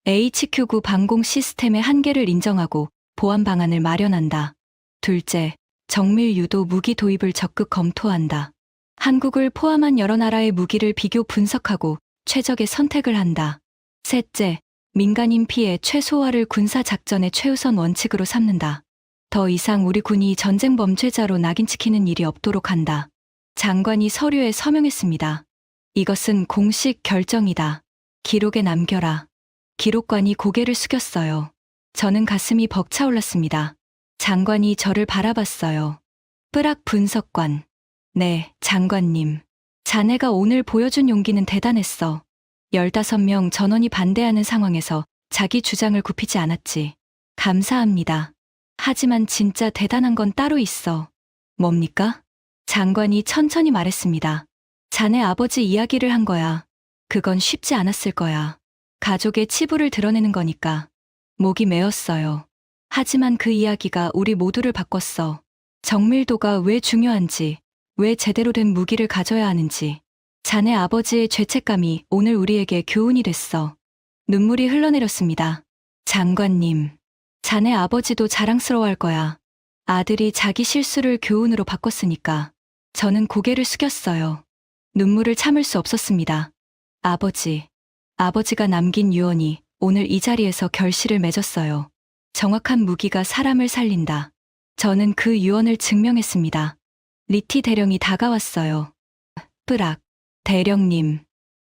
HQ9 방공 시스템의 한계를 인정하고 보완 방안을 마련한다. 둘째, 정밀 유도 무기 도입을 적극 검토한다. 한국을 포함한 여러 나라의 무기를 비교 분석하고 최적의 선택을 한다. 셋째, 민간인 피해 최소화를 군사작전의 최우선 원칙으로 삼는다. 더 이상 우리 군이 전쟁 범죄자로 낙인찍히는 일이 없도록 한다. 장관이 서류에 서명했습니다. 이것은 공식 결정이다. 기록에 남겨라. 기록관이 고개를 숙였어요. 저는 가슴이 벅차올랐습니다. 장관이 저를 바라봤어요. 뿌락 분석관. 네, 장관님. 자네가 오늘 보여준 용기는 대단했어. 15명 전원이 반대하는 상황에서 자기 주장을 굽히지 않았지. 감사합니다. 하지만 진짜 대단한 건 따로 있어. 뭡니까? 장관이 천천히 말했습니다. 자네 아버지 이야기를 한 거야. 그건 쉽지 않았을 거야. 가족의 치부를 드러내는 거니까. 목이 메었어요. 하지만 그 이야기가 우리 모두를 바꿨어. 정밀도가 왜 중요한지, 왜 제대로 된 무기를 가져야 하는지. 자네 아버지의 죄책감이 오늘 우리에게 교훈이 됐어. 눈물이 흘러내렸습니다. 장관님, 자네 아버지도 자랑스러워할 거야. 아들이 자기 실수를 교훈으로 바꿨으니까. 저는 고개를 숙였어요. 눈물을 참을 수 없었습니다. 아버지가 남긴 유언이 오늘 이 자리에서 결실을 맺었어요. 정확한 무기가 사람을 살린다. 저는 그 유언을 증명했습니다. 리티 대령이 다가왔어요. 뿌락. 대령님.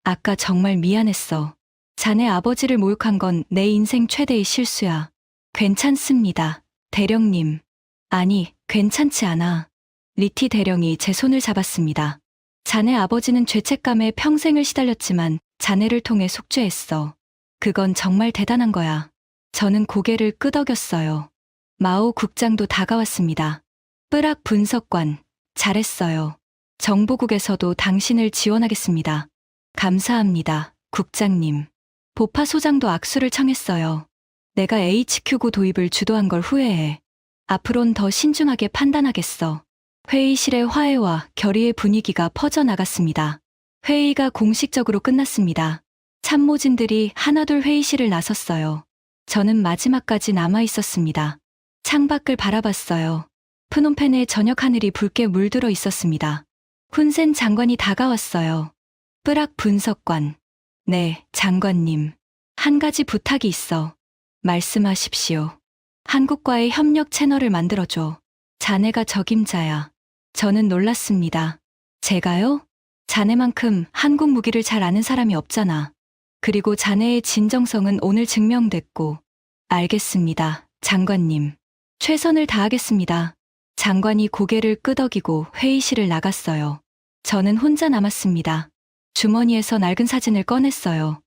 아까 정말 미안했어. 자네 아버지를 모욕한 건 내 인생 최대의 실수야. 괜찮습니다. 대령님. 아니, 괜찮지 않아. 리티 대령이 제 손을 잡았습니다. 자네 아버지는 죄책감에 평생을 시달렸지만 자네를 통해 속죄했어. 그건 정말 대단한 거야. 저는 고개를 끄덕였어요. 마오 국장도 다가왔습니다. 뿌락 분석관, 잘했어요. 정보국에서도 당신을 지원하겠습니다. 감사합니다, 국장님. 보파 소장도 악수를 청했어요. 내가 HQ9 도입을 주도한 걸 후회해. 앞으론 더 신중하게 판단하겠어. 회의실의 화해와 결의의 분위기가 퍼져나갔습니다. 회의가 공식적으로 끝났습니다. 참모진들이 하나둘 회의실을 나섰어요. 저는 마지막까지 남아 있었습니다. 창밖을 바라봤어요. 프놈펜의 저녁 하늘이 붉게 물들어 있었습니다. 훈센 장관이 다가왔어요. 뿌락 분석관. 네, 장관님. 한 가지 부탁이 있어. 말씀하십시오. 한국과의 협력 채널을 만들어줘. 자네가 적임자야. 저는 놀랐습니다. 제가요? 자네만큼 한국 무기를 잘 아는 사람이 없잖아. 그리고 자네의 진정성은 오늘 증명됐고. 알겠습니다, 장관님. 최선을 다하겠습니다. 장관이 고개를 끄덕이고 회의실을 나갔어요. 저는 혼자 남았습니다. 주머니에서 낡은 사진을 꺼냈어요.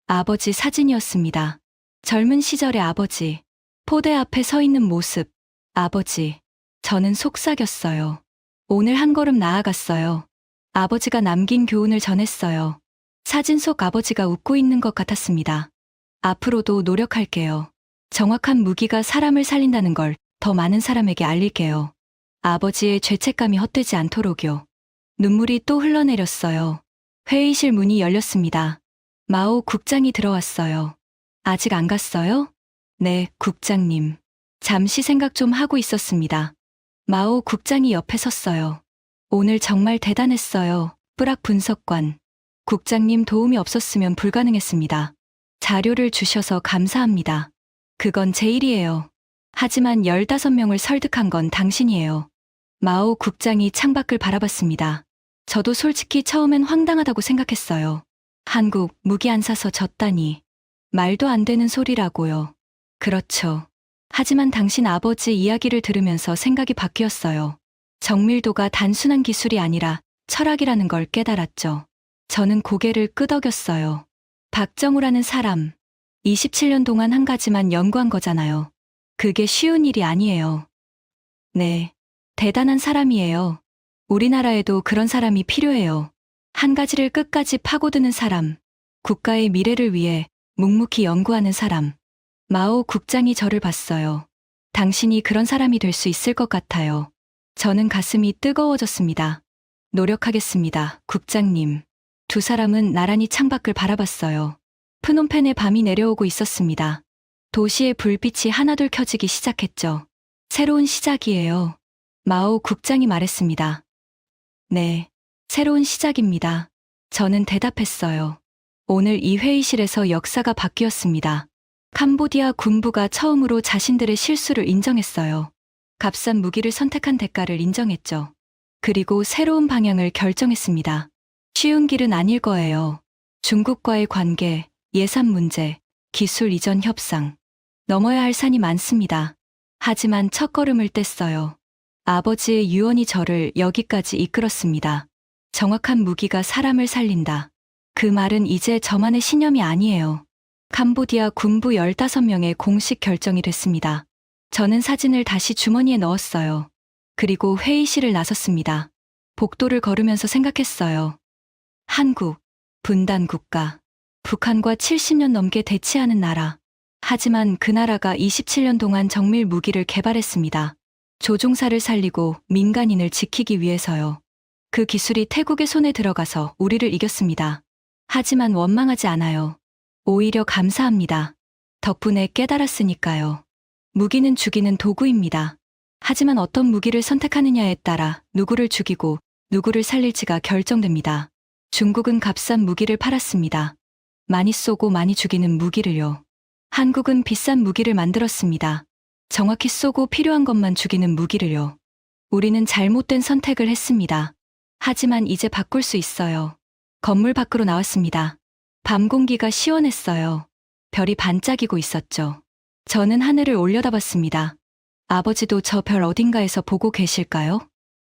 아버지 사진이었습니다. 젊은 시절의 아버지. 포대 앞에 서 있는 모습. 아버지. 저는 속삭였어요. 오늘 한 걸음 나아갔어요. 아버지가 남긴 교훈을 전했어요. 사진 속 아버지가 웃고 있는 것 같았습니다. 앞으로도 노력할게요. 정확한 무기가 사람을 살린다는 걸 더 많은 사람에게 알릴게요. 아버지의 죄책감이 헛되지 않도록요. 눈물이 또 흘러내렸어요. 회의실 문이 열렸습니다. 마오 국장이 들어왔어요. 아직 안 갔어요? 네, 국장님. 잠시 생각 좀 하고 있었습니다. 마오 국장이 옆에 섰어요. 오늘 정말 대단했어요. 뿌락 분석관. 국장님 도움이 없었으면 불가능했습니다. 자료를 주셔서 감사합니다. 그건 제 일이에요. 하지만 15명을 설득한 건 당신이에요. 마오 국장이 창밖을 바라봤습니다. 저도 솔직히 처음엔 황당하다고 생각했어요. 한국 무기 안 사서 졌다니. 말도 안 되는 소리라고요. 그렇죠. 하지만 당신 아버지 이야기를 들으면서 생각이 바뀌었어요. 정밀도가 단순한 기술이 아니라 철학이라는 걸 깨달았죠. 저는 고개를 끄덕였어요. 박정우라는 사람. 27년 동안 한 가지만 연구한 거잖아요. 그게 쉬운 일이 아니에요. 네. 대단한 사람이에요. 우리나라에도 그런 사람이 필요해요. 한 가지를 끝까지 파고드는 사람. 국가의 미래를 위해 묵묵히 연구하는 사람. 마오 국장이 저를 봤어요. 당신이 그런 사람이 될 수 있을 것 같아요. 저는 가슴이 뜨거워졌습니다. 노력하겠습니다, 국장님. 두 사람은 나란히 창밖을 바라봤어요. 프놈펜의 밤이 내려오고 있었습니다. 도시의 불빛이 하나둘 켜지기 시작했죠. 새로운 시작이에요. 마오 국장이 말했습니다. 네, 새로운 시작입니다. 저는 대답했어요. 오늘 이 회의실에서 역사가 바뀌었습니다. 캄보디아 군부가 처음으로 자신들의 실수를 인정했어요. 값싼 무기를 선택한 대가를 인정했죠. 그리고 새로운 방향을 결정했습니다. 쉬운 길은 아닐 거예요. 중국과의 관계, 예산 문제, 기술 이전 협상. 넘어야 할 산이 많습니다. 하지만 첫걸음을 뗐어요. 아버지의 유언이 저를 여기까지 이끌었습니다. 정확한 무기가 사람을 살린다. 그 말은 이제 저만의 신념이 아니에요. 캄보디아 군부 15명의 공식 결정이 됐습니다. 저는 사진을 다시 주머니에 넣었어요. 그리고 회의실을 나섰습니다. 복도를 걸으면서 생각했어요. 한국, 분단 국가, 북한과 70년 넘게 대치하는 나라. 하지만 그 나라가 27년 동안 정밀 무기를 개발했습니다. 조종사를 살리고 민간인을 지키기 위해서요. 그 기술이 태국의 손에 들어가서 우리를 이겼습니다. 하지만 원망하지 않아요. 오히려 감사합니다. 덕분에 깨달았으니까요. 무기는 죽이는 도구입니다. 하지만 어떤 무기를 선택하느냐에 따라 누구를 죽이고 누구를 살릴지가 결정됩니다. 중국은 값싼 무기를 팔았습니다. 많이 쏘고 많이 죽이는 무기를요. 한국은 비싼 무기를 만들었습니다. 정확히 쏘고 필요한 것만 죽이는 무기를요. 우리는 잘못된 선택을 했습니다. 하지만 이제 바꿀 수 있어요. 건물 밖으로 나왔습니다. 밤 공기가 시원했어요. 별이 반짝이고 있었죠. 저는 하늘을 올려다봤습니다. 아버지도 저 별 어딘가에서 보고 계실까요?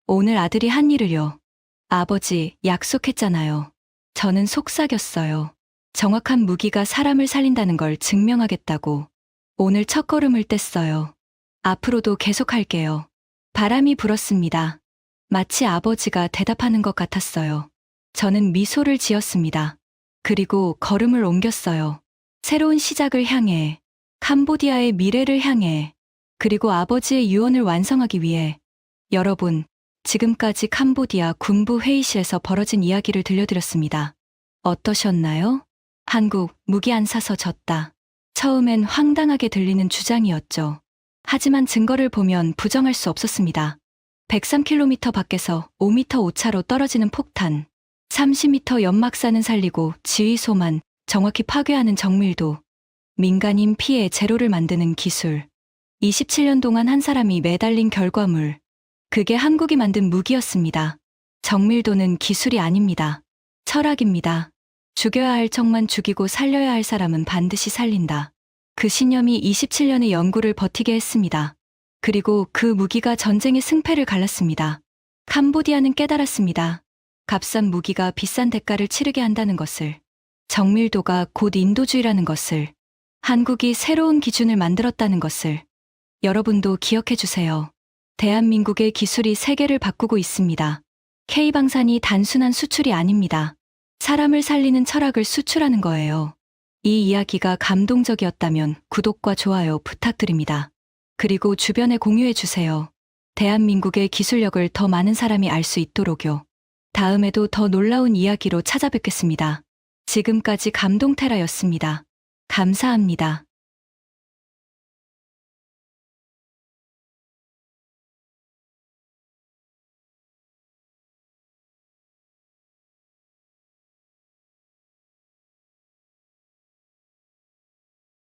오늘 아들이 한 일을요. 아버지, 약속했잖아요. 저는 속삭였어요. 정확한 무기가 사람을 살린다는 걸 증명하겠다고. 오늘 첫걸음을 뗐어요. 앞으로도 계속할게요. 바람이 불었습니다. 마치 아버지가 대답하는 것 같았어요. 저는 미소를 지었습니다. 그리고 걸음을 옮겼어요. 새로운 시작을 향해, 캄보디아의 미래를 향해, 그리고 아버지의 유언을 완성하기 위해. 여러분, 지금까지 캄보디아 군부 회의실에서 벌어진 이야기를 들려드렸습니다. 어떠셨나요? 한국, 무기 안 사서 졌다. 처음엔 황당하게 들리는 주장이었죠. 하지만 증거를 보면 부정할 수 없었습니다. 103km 밖에서 5m 오차로 떨어지는 폭탄, 30m 연막산은 살리고 지휘소만 정확히 파괴하는 정밀도, 민간인 피해 제로를 만드는 기술, 27년 동안 한 사람이 매달린 결과물, 그게 한국이 만든 무기였습니다. 정밀도는 기술이 아닙니다. 철학입니다. 죽여야 할 척만 죽이고 살려야 할 사람은 반드시 살린다. 그 신념이 27년의 연구를 버티게 했습니다. 그리고 그 무기가 전쟁의 승패를 갈랐습니다. 캄보디아는 깨달았습니다. 값싼 무기가 비싼 대가를 치르게 한다는 것을. 정밀도가 곧 인도주의라는 것을. 한국이 새로운 기준을 만들었다는 것을. 여러분도 기억해 주세요. 대한민국의 기술이 세계를 바꾸고 있습니다. K방산이 단순한 수출이 아닙니다. 사람을 살리는 철학을 수출하는 거예요. 이 이야기가 감동적이었다면 구독과 좋아요 부탁드립니다. 그리고 주변에 공유해 주세요. 대한민국의 기술력을 더 많은 사람이 알 수 있도록요. 다음에도 더 놀라운 이야기로 찾아뵙겠습니다. 지금까지 감동테라였습니다. 감사합니다.